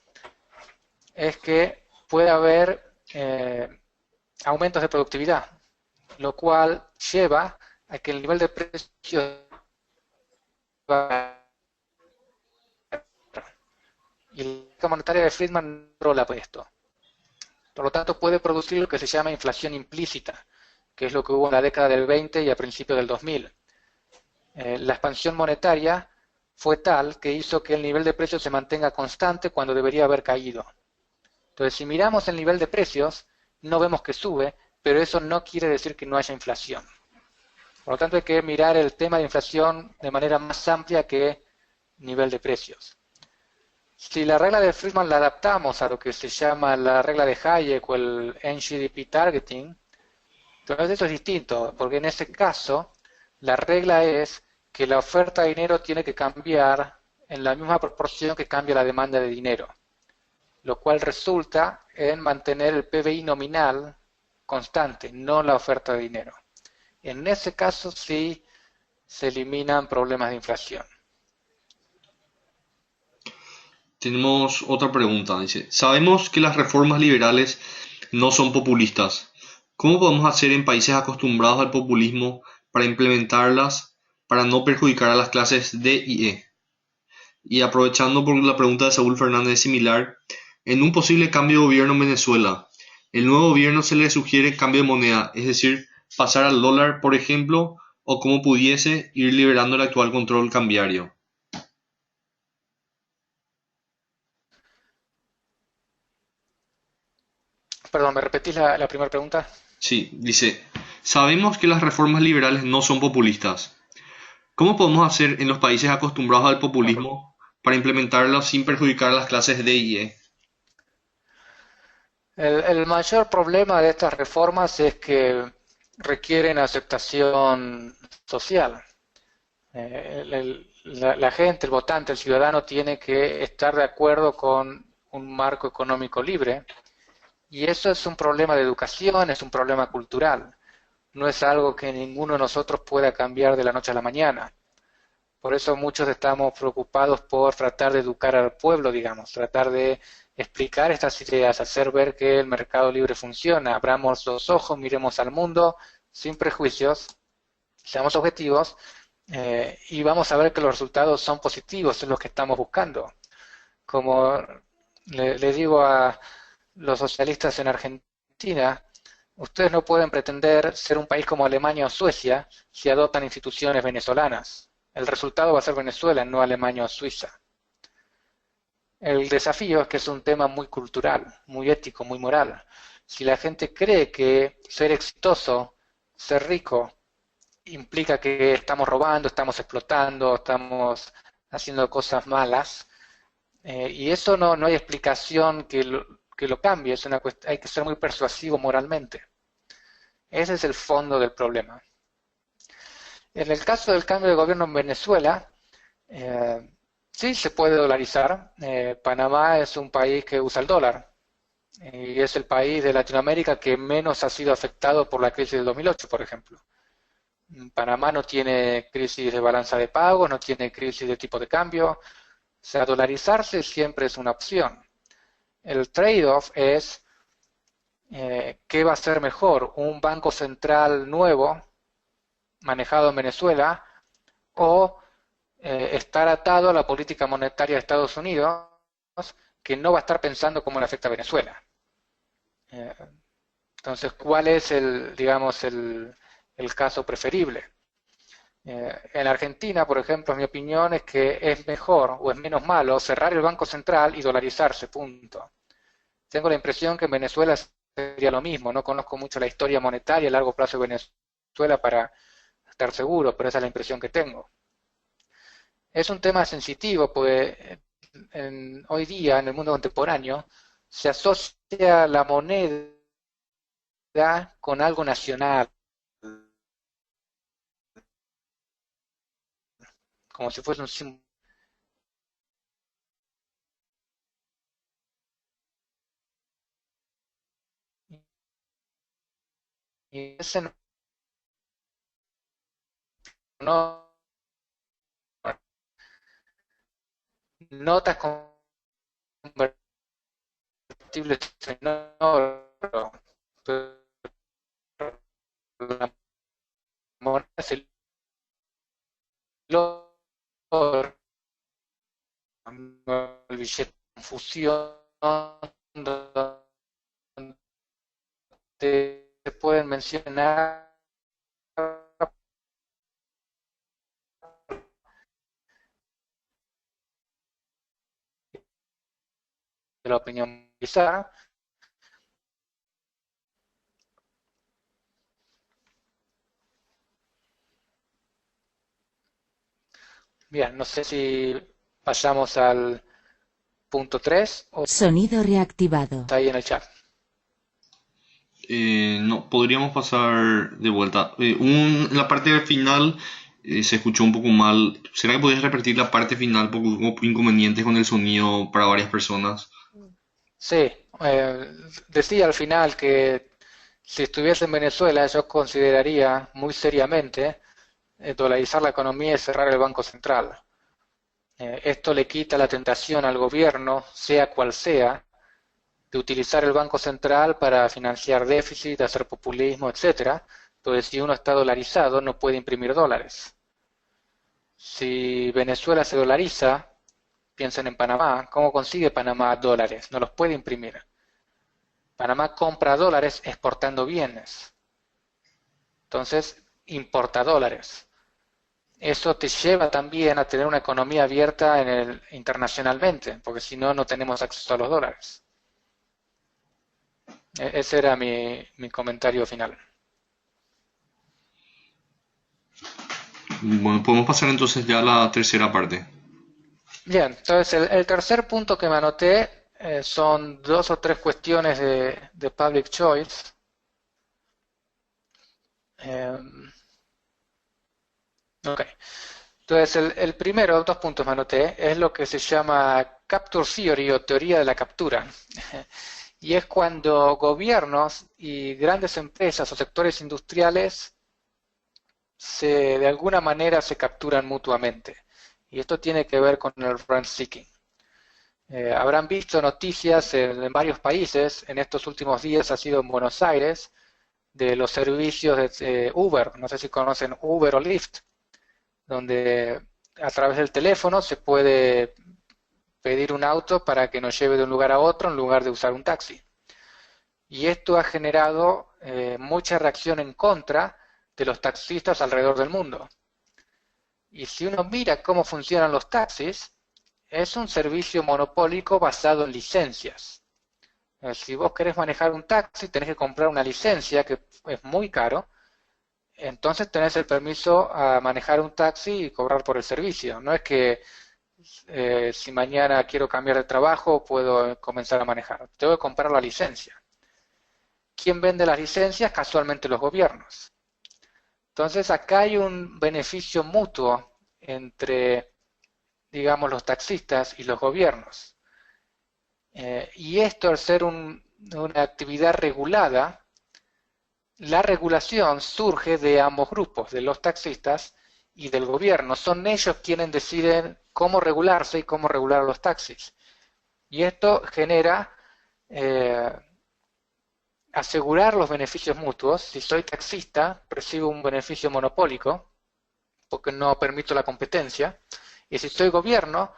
es que puede haber aumentos de productividad, lo cual lleva a que el nivel de precios y la política monetaria de Friedman no controla esto. Por lo tanto, puede producir lo que se llama inflación implícita, que es lo que hubo en la década del 20 y a principios del 2000. La expansión monetaria fue tal que hizo que el nivel de precios se mantenga constante cuando debería haber caído. Entonces, si miramos el nivel de precios, no vemos que sube, pero eso no quiere decir que no haya inflación. Por lo tanto, hay que mirar el tema de inflación de manera más amplia que nivel de precios. Si la regla de Friedman la adaptamos a lo que se llama la regla de Hayek o el NGDP targeting, entonces eso es distinto, porque en ese caso la regla es que la oferta de dinero tiene que cambiar en la misma proporción que cambia la demanda de dinero, lo cual resulta en mantener el PBI nominal constante, no la oferta de dinero. En ese caso sí se eliminan problemas de inflación. Tenemos otra pregunta, dice, sabemos que las reformas liberales no son populistas. ¿Cómo podemos hacer en países acostumbrados al populismo para implementarlas para no perjudicar a las clases D y E? Y aprovechando por la pregunta de Saúl Fernández similar, en un posible cambio de gobierno en Venezuela, ¿el nuevo gobierno se le sugiere cambio de moneda, es decir, pasar al dólar, por ejemplo, o cómo pudiese ir liberando el actual control cambiario? Perdón, ¿me repetís la primera pregunta? Sí, dice, sabemos que las reformas liberales no son populistas. ¿Cómo podemos hacer en los países acostumbrados al populismo para implementarlas sin perjudicar a las clases D y E? El mayor problema de estas reformas es que requieren aceptación social. La gente, el votante, el ciudadano tiene que estar de acuerdo con un marco económico libre, y eso es un problema de educación, es un problema cultural. No es algo que ninguno de nosotros pueda cambiar de la noche a la mañana. Por eso muchos estamos preocupados por tratar de educar al pueblo, digamos, tratar de explicar estas ideas, hacer ver que el mercado libre funciona, abramos los ojos, miremos al mundo sin prejuicios, seamos objetivos, y vamos a ver que los resultados son positivos, es lo que estamos buscando. Como le digo a los socialistas en Argentina, ustedes no pueden pretender ser un país como Alemania o Suecia si adoptan instituciones venezolanas. El resultado va a ser Venezuela, no Alemania o Suiza. El desafío es que es un tema muy cultural, muy ético, muy moral. Si la gente cree que ser exitoso, ser rico, implica que estamos robando, estamos explotando, estamos haciendo cosas malas, y eso no hay explicación que lo cambie, hay que ser muy persuasivo moralmente. Ese es el fondo del problema. En el caso del cambio de gobierno en Venezuela, sí se puede dolarizar. Panamá es un país que usa el dólar y es el país de Latinoamérica que menos ha sido afectado por la crisis del 2008, por ejemplo. Panamá no tiene crisis de balanza de pagos, no tiene crisis de tipo de cambio. O sea, dolarizarse siempre es una opción. El trade-off es ¿qué va a ser mejor? ¿Un banco central nuevo manejado en Venezuela o estar atado a la política monetaria de Estados Unidos, que no va a estar pensando cómo le afecta a Venezuela? Entonces, ¿cuál es el caso preferible? En Argentina, por ejemplo, mi opinión es que es mejor o es menos malo cerrar el Banco Central y dolarizarse, punto. Tengo la impresión que en Venezuela sería lo mismo. No conozco mucho la historia monetaria a largo plazo de Venezuela para estar seguro, pero esa es la impresión que tengo. Es un tema sensitivo, pues hoy día, en el mundo contemporáneo, se asocia la moneda con algo nacional, como si fuese un símbolo. Y ese no, notas convertibles en oro, pero la moneda es el oro, el billete en fusión, se pueden mencionar de la opinión bizarra. Bien, no sé si pasamos al punto 3 o Sonido reactivado. está ahí en el chat. No, podríamos pasar de vuelta. La parte final se escuchó un poco mal. ¿Será que podrías repetir la parte final porque hubo inconvenientes con el sonido para varias personas? Sí, decía al final que si estuviese en Venezuela yo consideraría muy seriamente dolarizar la economía y cerrar el Banco Central. Esto le quita la tentación al gobierno, sea cual sea, de utilizar el Banco Central para financiar déficit, hacer populismo, etcétera. Entonces, si uno está dolarizado, no puede imprimir dólares. Si Venezuela se dolariza, piensen en Panamá, ¿cómo consigue Panamá dólares? No los puede imprimir. Panamá compra dólares exportando bienes. Entonces, importa dólares. Eso te lleva también a tener una economía abierta internacionalmente, porque si no, no tenemos acceso a los dólares. Ese era mi comentario final. Bueno, podemos pasar entonces ya a la tercera parte. Bien, entonces el tercer punto que me anoté son 2 o 3 cuestiones de public choice. Ok, entonces el primero, 2 puntos me anoté, es lo que se llama capture theory o teoría de la captura. Y es cuando gobiernos y grandes empresas o sectores industriales de alguna manera se capturan mutuamente. Y esto tiene que ver con el rent seeking. Habrán visto noticias en varios países, en estos últimos días ha sido en Buenos Aires, de los servicios de Uber, no sé si conocen Uber o Lyft, donde a través del teléfono se puede pedir un auto para que nos lleve de un lugar a otro en lugar de usar un taxi. Y esto ha generado mucha reacción en contra de los taxistas alrededor del mundo. Y si uno mira cómo funcionan los taxis, es un servicio monopólico basado en licencias. Si vos querés manejar un taxi, tenés que comprar una licencia, que es muy caro. Entonces tenés el permiso a manejar un taxi y cobrar por el servicio. No es que si mañana quiero cambiar de trabajo, puedo comenzar a manejar. Tengo que comprar la licencia. ¿Quién vende las licencias? Casualmente los gobiernos. Entonces acá hay un beneficio mutuo entre, digamos, los taxistas y los gobiernos. Y esto, al ser una actividad regulada, la regulación surge de ambos grupos, de los taxistas y del gobierno. Son ellos quienes deciden cómo regularse y cómo regular a los taxis. Y esto genera asegurar los beneficios mutuos. Si soy taxista, recibo un beneficio monopólico, porque no permito la competencia. Y si soy gobierno,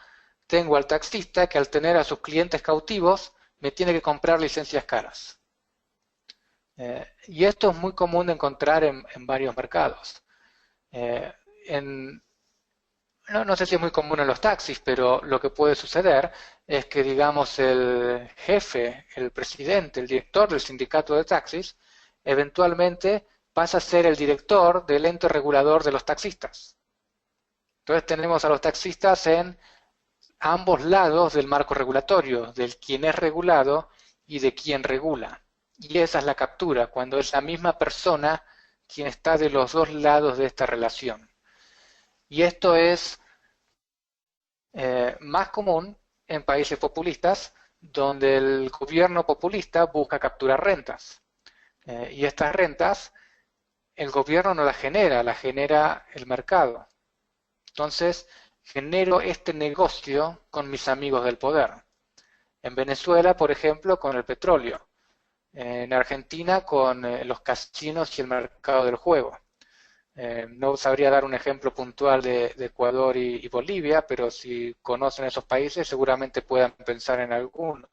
tengo al taxista que al tener a sus clientes cautivos, me tiene que comprar licencias caras. Y esto es muy común de encontrar en varios mercados. No sé si es muy común en los taxis, pero lo que puede suceder es que, digamos, el jefe, el presidente, el director del sindicato de taxis, eventualmente pasa a ser el director del ente regulador de los taxistas. Entonces tenemos a los taxistas en ambos lados del marco regulatorio, del quien es regulado y de quien regula. Y esa es la captura, cuando es la misma persona quien está de los dos lados de esta relación. Y esto es más común en países populistas, donde el gobierno populista busca capturar rentas. Y estas rentas, el gobierno no las genera el mercado. Entonces, genero este negocio con mis amigos del poder. En Venezuela, por ejemplo, con el petróleo. En Argentina, con los casinos y el mercado del juego. No sabría dar un ejemplo puntual de Ecuador y Bolivia, pero si conocen esos países seguramente puedan pensar en alguno.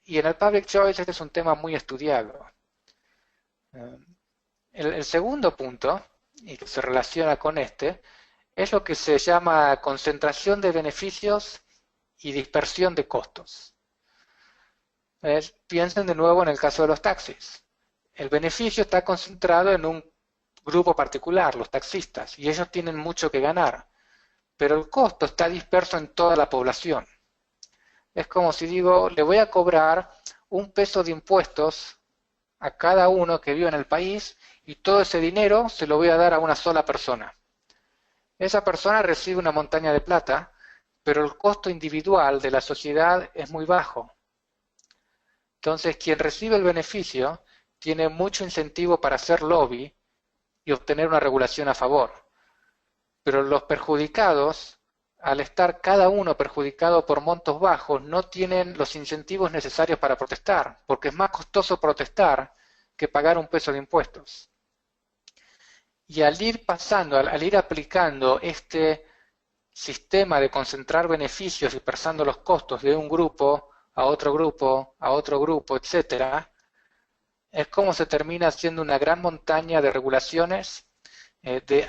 Y en el public choice este es un tema muy estudiado. El segundo punto, y que se relaciona con este, es lo que se llama concentración de beneficios y dispersión de costos. Piensen de nuevo en el caso de los taxis. El beneficio está concentrado en un grupo particular, los taxistas, y ellos tienen mucho que ganar, pero el costo está disperso en toda la población. Es como si digo, le voy a cobrar $1 de impuestos a cada uno que vive en el país y todo ese dinero se lo voy a dar a una sola persona. Esa persona recibe una montaña de plata, pero el costo individual de la sociedad es muy bajo. Entonces, quien recibe el beneficio tiene mucho incentivo para hacer lobby y obtener una regulación a favor. Pero los perjudicados, al estar cada uno perjudicado por montos bajos, no tienen los incentivos necesarios para protestar, porque es más costoso protestar que pagar $1 de impuestos. Y al ir pasando, al ir aplicando este sistema de concentrar beneficios y dispersando los costos de un grupo a otro grupo, etcétera, es como se termina haciendo una gran montaña de regulaciones de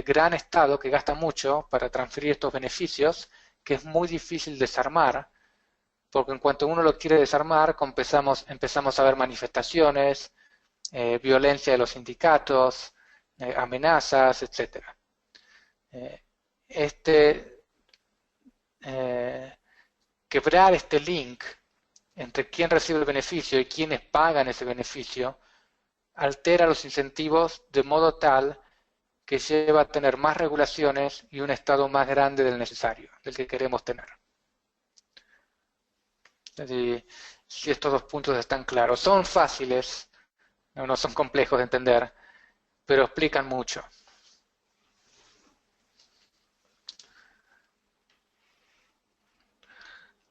gran Estado que gasta mucho para transferir estos beneficios, que es muy difícil desarmar porque en cuanto uno lo quiere desarmar, empezamos a ver manifestaciones, violencia de los sindicatos, amenazas, etc. Quebrar este link entre quién recibe el beneficio y quiénes pagan ese beneficio altera los incentivos de modo tal que lleva a tener más regulaciones y un Estado más grande del necesario, del que queremos tener. Si estos dos puntos están claros, son fáciles, no son complejos de entender, pero explican mucho.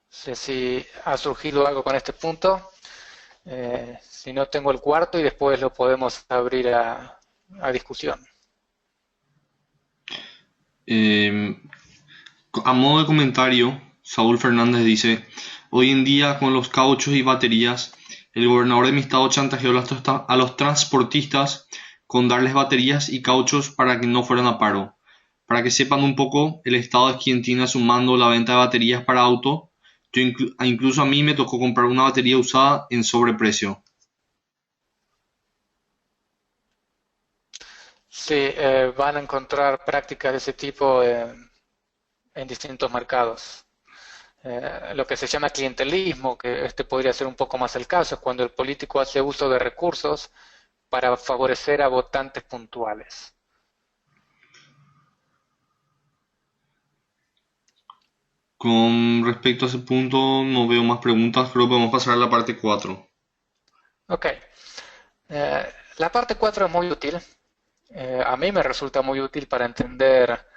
No sé si ha surgido algo con este punto. Si no, tengo el cuarto y después lo podemos abrir a discusión. A modo de comentario, Saúl Fernández dice: hoy en día, con los cauchos y baterías, el gobernador de mi estado chantajeó a los transportistas con darles baterías y cauchos para que no fueran a paro. Para que sepan un poco, el estado es quien tiene a su mando la venta de baterías para auto. Incluso a mí me tocó comprar una batería usada en sobreprecio. Sí, van a encontrar prácticas de ese tipo en distintos mercados. Lo que se llama clientelismo, que podría ser un poco más el caso, es cuando el político hace uso de recursos para favorecer a votantes puntuales. Con respecto a ese punto, no veo más preguntas, creo que podemos pasar a la parte 4. Ok. La parte 4 es muy útil. A mí me resulta muy útil para entender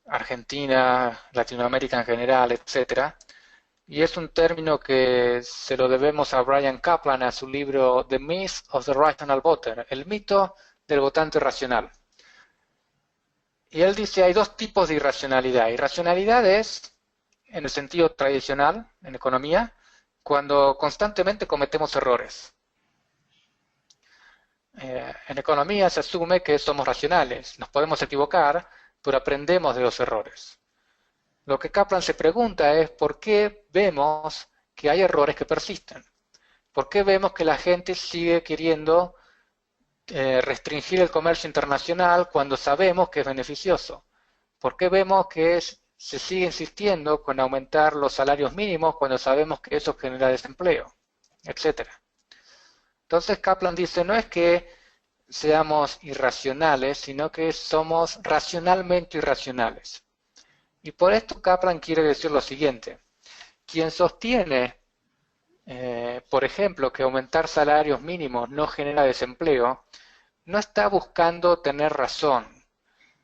Argentina, Latinoamérica en general, etc. Y es un término que se lo debemos a Bryan Caplan, a su libro The Myth of the Rational Voter, el mito del votante racional. Y él dice hay dos tipos de irracionalidad. Irracionalidad es, en el sentido tradicional, en economía, cuando constantemente cometemos errores. En economía se asume que somos racionales, nos podemos equivocar, pero aprendemos de los errores. Lo que Kaplan se pregunta es por qué vemos que hay errores que persisten. ¿Por qué vemos que la gente sigue queriendo restringir el comercio internacional cuando sabemos que es beneficioso? ¿Por qué vemos que se sigue insistiendo con aumentar los salarios mínimos cuando sabemos que eso genera desempleo, etcétera? Entonces Kaplan dice, no es que seamos irracionales, sino que somos racionalmente irracionales. Y por esto Kaplan quiere decir lo siguiente: quien sostiene, por ejemplo, que aumentar salarios mínimos no genera desempleo, no está buscando tener razón.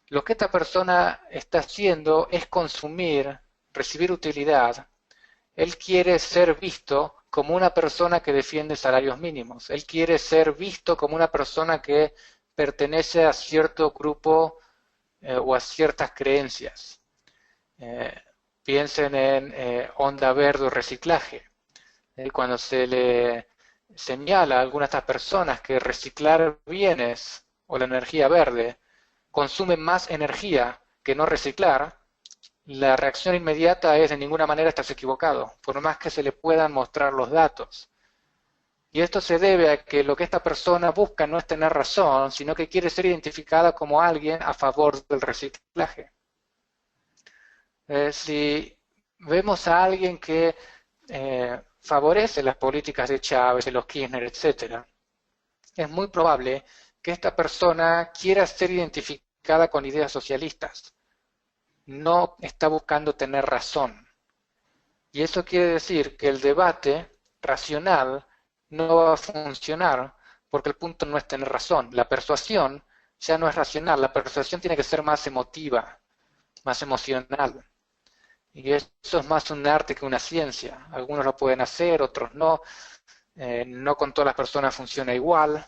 Lo que esta persona está haciendo es consumir, recibir utilidad. Él quiere ser visto como una persona que defiende salarios mínimos. Él quiere ser visto como una persona que pertenece a cierto grupo o a ciertas creencias. Piensen en Onda Verde o reciclaje. Cuando se le señala a algunas de estas personas que reciclar bienes o la energía verde consume más energía que no reciclar, la reacción inmediata es: de ninguna manera estás equivocado, por más que se le puedan mostrar los datos. Y esto se debe a que lo que esta persona busca no es tener razón, sino que quiere ser identificada como alguien a favor del reciclaje. Si vemos a alguien que favorece las políticas de Chávez, de los Kirchner, etc., es muy probable que esta persona quiera ser identificada con ideas socialistas. No está buscando tener razón. Y eso quiere decir que el debate racional no va a funcionar porque el punto no es tener razón. La persuasión ya no es racional, la persuasión tiene que ser más emotiva, más emocional. Y eso es más un arte que una ciencia. Algunos lo pueden hacer, otros no. No con todas las personas funciona igual,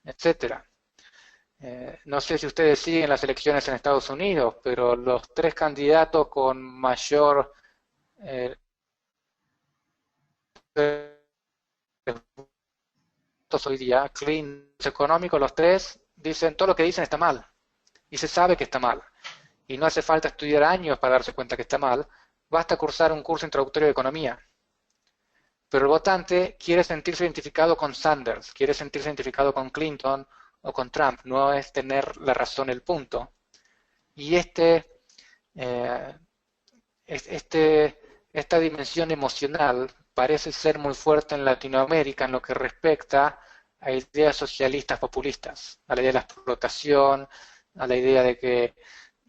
etcétera. No sé si ustedes siguen las elecciones en Estados Unidos, pero los tres candidatos con mayor votos hoy día, clean, económico, los tres dicen todo lo que dicen está mal. Y se sabe que está mal. Y no hace falta estudiar años para darse cuenta que está mal. Basta cursar un curso introductorio de economía. pero el votante quiere sentirse identificado con Sanders, quiere sentirse identificado con Clinton o con Trump, no es tener la razón, el punto. Y esta dimensión emocional parece ser muy fuerte en Latinoamérica en lo que respecta a ideas socialistas populistas, a la idea de la explotación, a la idea de que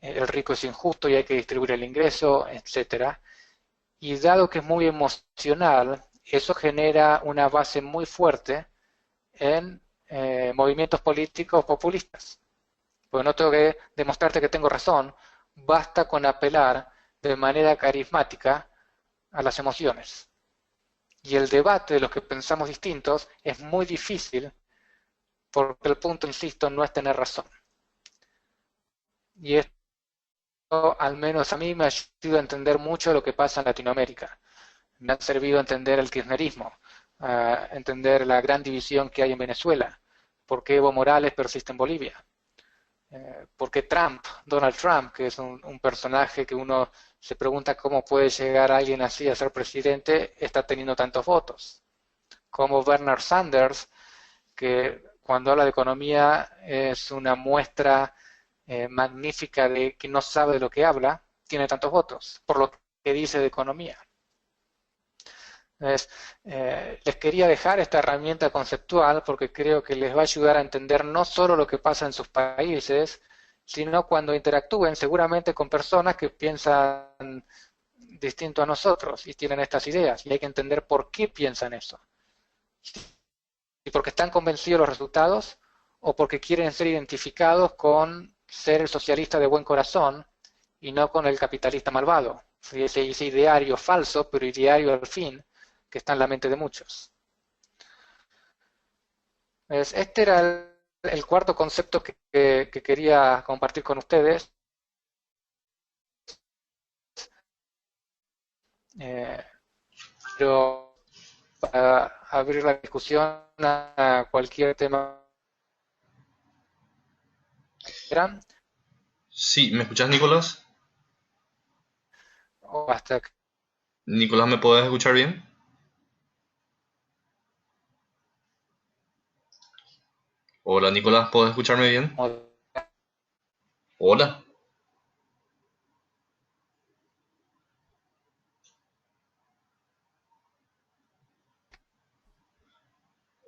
el rico es injusto y hay que distribuir el ingreso, etcétera. Y dado que es muy emocional, eso genera una base muy fuerte en movimientos políticos populistas. Porque no tengo que demostrarte que tengo razón, basta con apelar de manera carismática a las emociones. Y el debate de los que pensamos distintos es muy difícil porque el punto, insisto, no es tener razón. Y esto, al menos a mí, me ha ayudado a entender mucho de lo que pasa en Latinoamérica. Me ha servido a entender el kirchnerismo, a entender la gran división que hay en Venezuela, por qué Evo Morales persiste en Bolivia, por qué Donald Trump, que es un personaje que uno se pregunta cómo puede llegar alguien así a ser presidente, está teniendo tantos votos. Como Bernard Sanders, que cuando habla de economía es una muestra magnífica de que no sabe de lo que habla, tiene tantos votos, por lo que dice de economía. Entonces, les quería dejar esta herramienta conceptual porque creo que les va a ayudar a entender no solo lo que pasa en sus países, sino cuando interactúen seguramente con personas que piensan distinto a nosotros y tienen estas ideas, y hay que entender por qué piensan eso. Si porque están convencidos de los resultados o porque quieren ser identificados con ser el socialista de buen corazón y no con el capitalista malvado. Ese ideario falso, pero ideario al fin, que está en la mente de muchos. Este era el cuarto concepto que quería compartir con ustedes. Pero para abrir la discusión a cualquier tema. Sí, ¿me escuchas, Nicolás? O hasta que Nicolás, ¿me puedes escuchar bien? Hola, Nicolás, ¿puedes escucharme bien? Hola.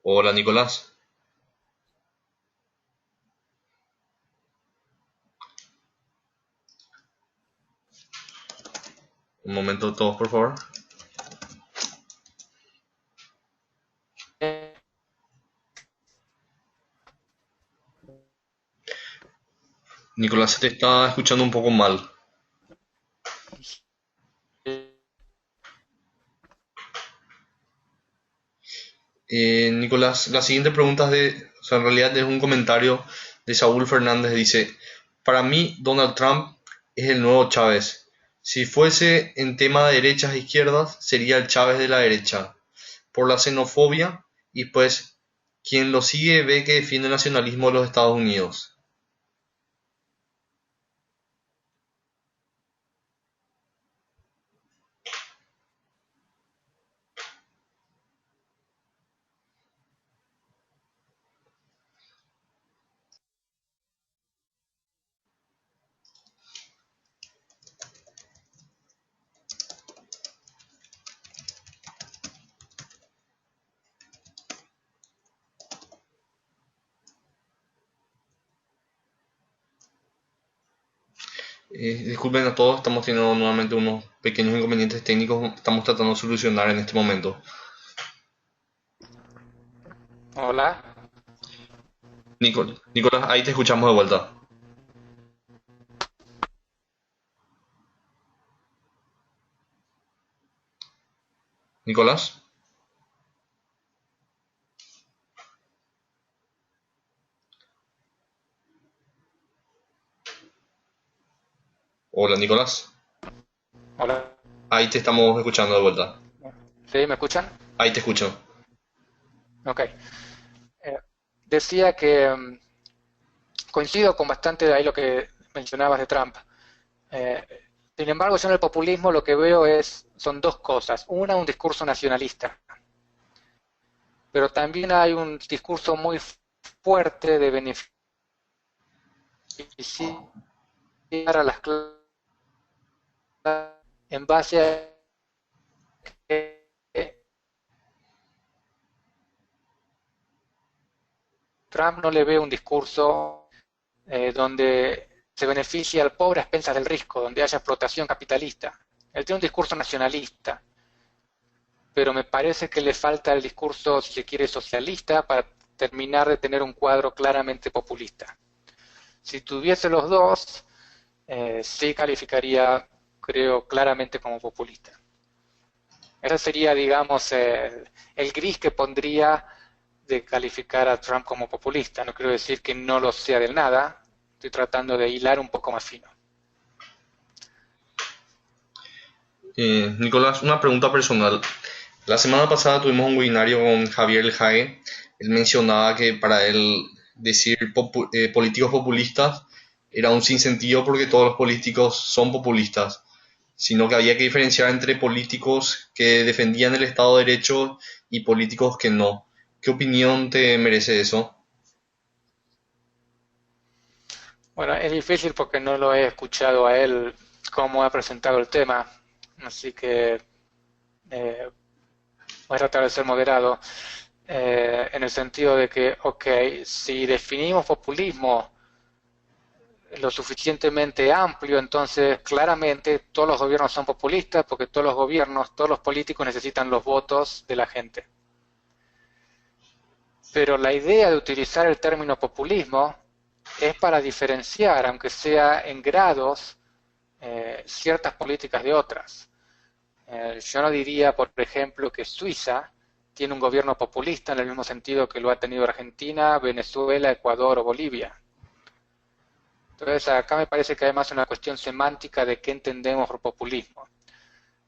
Hola, Nicolás. Un momento todos, por favor. Nicolás, se te está escuchando un poco mal. Nicolás, la siguiente pregunta o sea, en realidad es un comentario de Saúl Fernández. Dice, para mí Donald Trump es el nuevo Chávez. Si fuese en tema de derechas e izquierdas, sería el Chávez de la derecha. Por la xenofobia y pues quien lo sigue ve que defiende el nacionalismo de los Estados Unidos. Disculpen a todos, estamos teniendo nuevamente unos pequeños inconvenientes técnicos que estamos tratando de solucionar en este momento. Hola. Nicolás, ahí te escuchamos de vuelta. Nicolás. Hola, Nicolás. Hola. Ahí te estamos escuchando de vuelta. ¿Sí? ¿Me escuchan? Ahí te escucho. Ok. Decía que coincido con bastante de ahí lo que mencionabas de Trump. Sin embargo, yo en el populismo lo que veo son dos cosas. Una, un discurso nacionalista. pero también hay un discurso muy fuerte de beneficiar a las clases en base a que Trump no le ve un discurso donde se beneficia al pobre a expensas del rico, donde haya explotación capitalista. Él tiene un discurso nacionalista, pero me parece que le falta el discurso, si se quiere, socialista para terminar de tener un cuadro claramente populista. Si tuviese los dos, sí calificaría, creo, claramente como populista. Ese sería, digamos, el gris que pondría de calificar a Trump como populista. No quiero decir que no lo sea del nada, estoy tratando de hilar un poco más fino. Nicolás, una pregunta personal. La semana pasada tuvimos un webinario con Javier El Hague. Él mencionaba que para él decir políticos populistas era un sinsentido porque todos los políticos son populistas, sino que había que diferenciar entre políticos que defendían el Estado de Derecho y políticos que no. ¿Qué opinión te merece eso? Bueno, es difícil porque no lo he escuchado a él cómo ha presentado el tema, así que voy a tratar de ser moderado en el sentido de que, ok, si definimos populismo lo suficientemente amplio, entonces claramente todos los gobiernos son populistas porque todos los gobiernos, todos los políticos necesitan los votos de la gente. Pero la idea de utilizar el término populismo es para diferenciar, aunque sea en grados, ciertas políticas de otras. Yo no diría, por ejemplo, que Suiza tiene un gobierno populista en el mismo sentido que lo ha tenido Argentina, Venezuela, Ecuador o Bolivia. Entonces acá me parece que hay más una cuestión semántica de qué entendemos por populismo.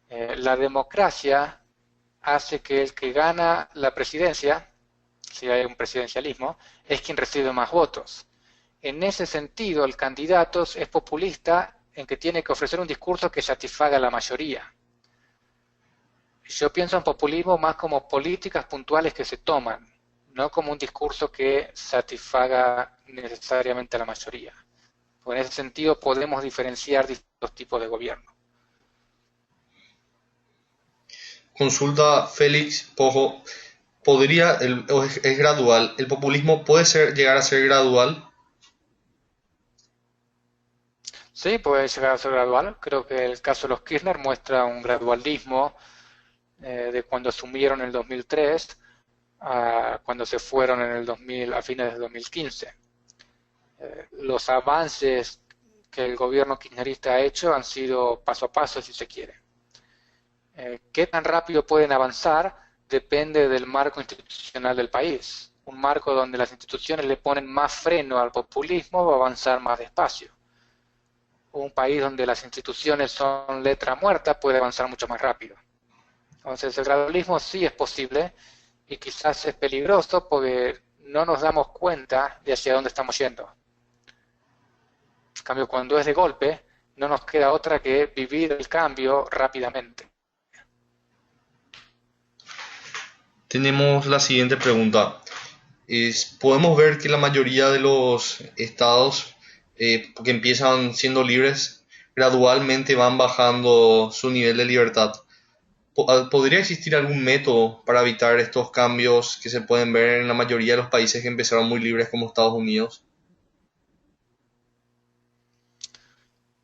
La democracia hace que el que gana la presidencia, si hay un presidencialismo, es quien recibe más votos. En ese sentido, el candidato es populista en que tiene que ofrecer un discurso que satisfaga a la mayoría. Yo pienso en populismo más como políticas puntuales que se toman, no como un discurso que satisfaga necesariamente a la mayoría. En ese sentido podemos diferenciar distintos tipos de gobierno. Consulta Félix Pojo. ¿Es gradual? ¿El populismo puede llegar a ser gradual? Sí, puede llegar a ser gradual. Creo que el caso de los Kirchner muestra un gradualismo de cuando asumieron en el 2003 a cuando se fueron en el 2000, a fines del 2015. Los avances que el gobierno kirchnerista ha hecho han sido paso a paso, si se quiere. ¿Qué tan rápido pueden avanzar? Depende del marco institucional del país. Un marco donde las instituciones le ponen más freno al populismo va a avanzar más despacio. Un país donde las instituciones son letra muerta puede avanzar mucho más rápido. Entonces el gradualismo sí es posible y quizás es peligroso porque no nos damos cuenta de hacia dónde estamos yendo. En cambio, cuando es de golpe, no nos queda otra que vivir el cambio rápidamente. Tenemos la siguiente pregunta. ¿Podemos ver que la mayoría de los estados que empiezan siendo libres gradualmente van bajando su nivel de libertad? ¿Podría existir algún método para evitar estos cambios que se pueden ver en la mayoría de los países que empezaron muy libres como Estados Unidos?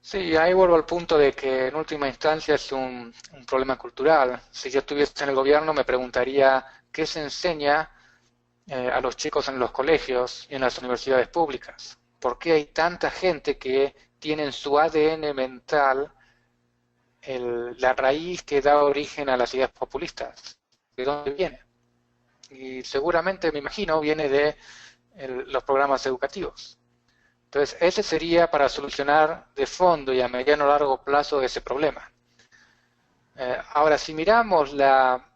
Sí, ahí vuelvo al punto de que en última instancia es un problema cultural. Si yo estuviese en el gobierno me preguntaría qué se enseña a los chicos en los colegios y en las universidades públicas. ¿Por qué hay tanta gente que tiene en su ADN mental la raíz que da origen a las ideas populistas? ¿De dónde viene? Y seguramente, me imagino, viene de los programas educativos. Entonces, ese sería para solucionar de fondo y a mediano o largo plazo ese problema. Ahora, si miramos la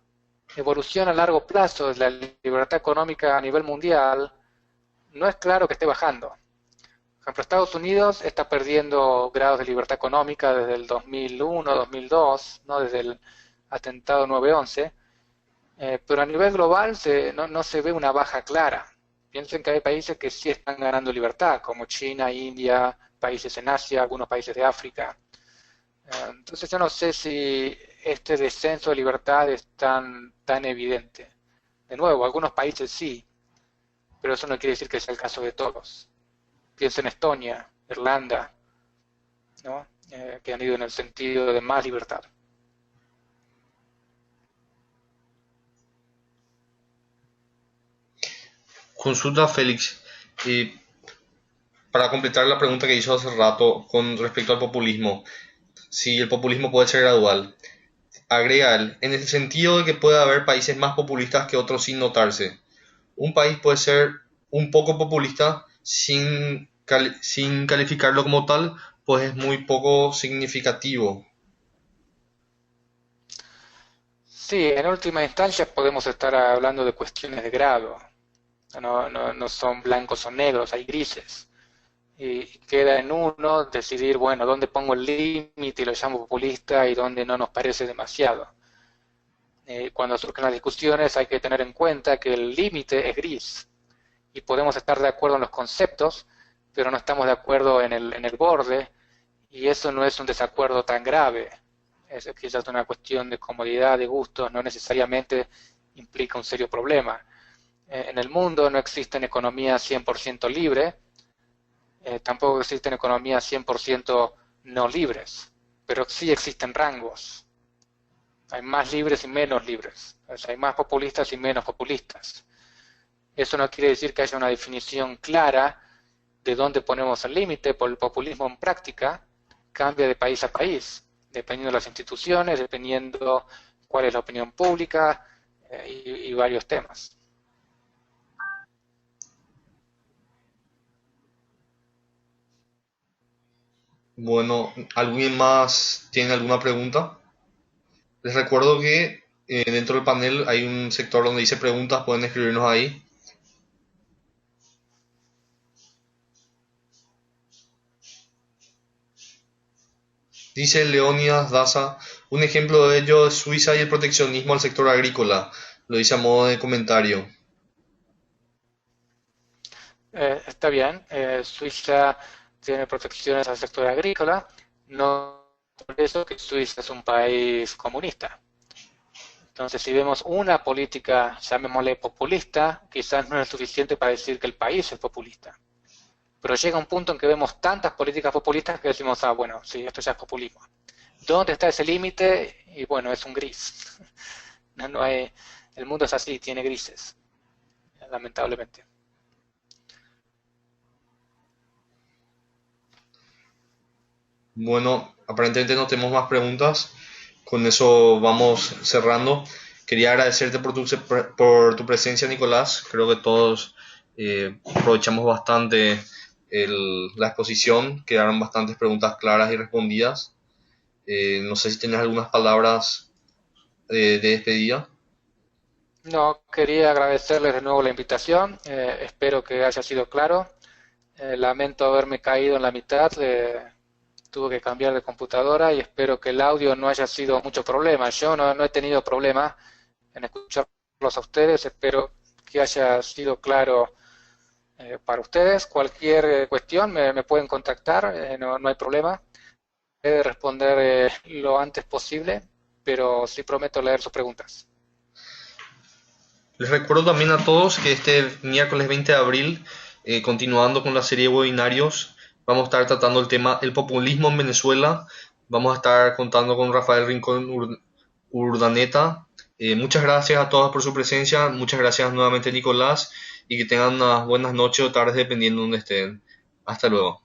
evolución a largo plazo de la libertad económica a nivel mundial, no es claro que esté bajando. Por ejemplo, Estados Unidos está perdiendo grados de libertad económica desde el 2001, 2002, ¿no? Desde el atentado 9/11, Pero a nivel global no se ve una baja clara. Piensen que hay países que sí están ganando libertad, como China, India, países en Asia, algunos países de África. Entonces yo no sé si este descenso de libertad es tan evidente. De nuevo, algunos países sí, pero eso no quiere decir que sea el caso de todos. Piensa en Estonia, Irlanda, ¿no? Que han ido en el sentido de más libertad. Consulta Félix. Para completar la pregunta que hizo hace rato con respecto al populismo, si el populismo puede ser gradual, agrega él, en el sentido de que puede haber países más populistas que otros sin notarse. Un país puede ser un poco populista sin calificarlo como tal, pues es muy poco significativo. Sí, en última instancia podemos estar hablando de cuestiones de grado. No son blancos o negros, hay grises. Y queda en uno decidir, bueno, dónde pongo el límite y lo llamo populista y dónde no nos parece demasiado. Cuando surgen las discusiones hay que tener en cuenta que el límite es gris y podemos estar de acuerdo en los conceptos, pero no estamos de acuerdo en el borde, y eso no es un desacuerdo tan grave. Es quizás una cuestión de comodidad, de gustos, no necesariamente implica un serio problema. En el mundo no existen economías 100% libres, tampoco existen economías 100% no libres, pero sí existen rangos. Hay más libres y menos libres. O sea, hay más populistas y menos populistas. Eso no quiere decir que haya una definición clara de dónde ponemos el límite, por el populismo en práctica cambia de país a país, dependiendo de las instituciones, dependiendo cuál es la opinión pública y varios temas. Bueno, ¿alguien más tiene alguna pregunta? Les recuerdo que dentro del panel hay un sector donde dice preguntas, pueden escribirnos ahí. Dice Leonidas Daza, un ejemplo de ello es Suiza y el proteccionismo al sector agrícola. Lo dice a modo de comentario. Está bien, Suiza tiene protecciones al sector agrícola, no por eso que Suiza es un país comunista. Entonces, si vemos una política, llamémosle populista, quizás no es suficiente para decir que el país es populista. Pero llega un punto en que vemos tantas políticas populistas que decimos, ah, bueno, sí, esto ya es populismo. ¿Dónde está ese límite? Y bueno, es un gris. No hay, el mundo es así, tiene grises, lamentablemente. Bueno, aparentemente no tenemos más preguntas. Con eso vamos cerrando. Quería agradecerte por tu presencia, Nicolás. Creo que todos aprovechamos bastante la exposición. Quedaron bastantes preguntas claras y respondidas. No sé si tienes algunas palabras de despedida. No, quería agradecerles de nuevo la invitación. Espero que haya sido claro. Lamento haberme caído en la mitad. Tuve que cambiar de computadora y espero que el audio no haya sido mucho problema. Yo no he tenido problema en escucharlos a ustedes. Espero que haya sido claro para ustedes. Cualquier cuestión me pueden contactar, no hay problema. He de responder lo antes posible, pero sí prometo leer sus preguntas. Les recuerdo también a todos que este miércoles 20 de abril, continuando con la serie de webinarios, vamos a estar tratando el tema el populismo en Venezuela. Vamos a estar contando con Rafael Rincón Urdaneta. Muchas gracias a todos por su presencia. Muchas gracias nuevamente, Nicolás, y que tengan unas buenas noches o tardes dependiendo de donde estén. Hasta luego.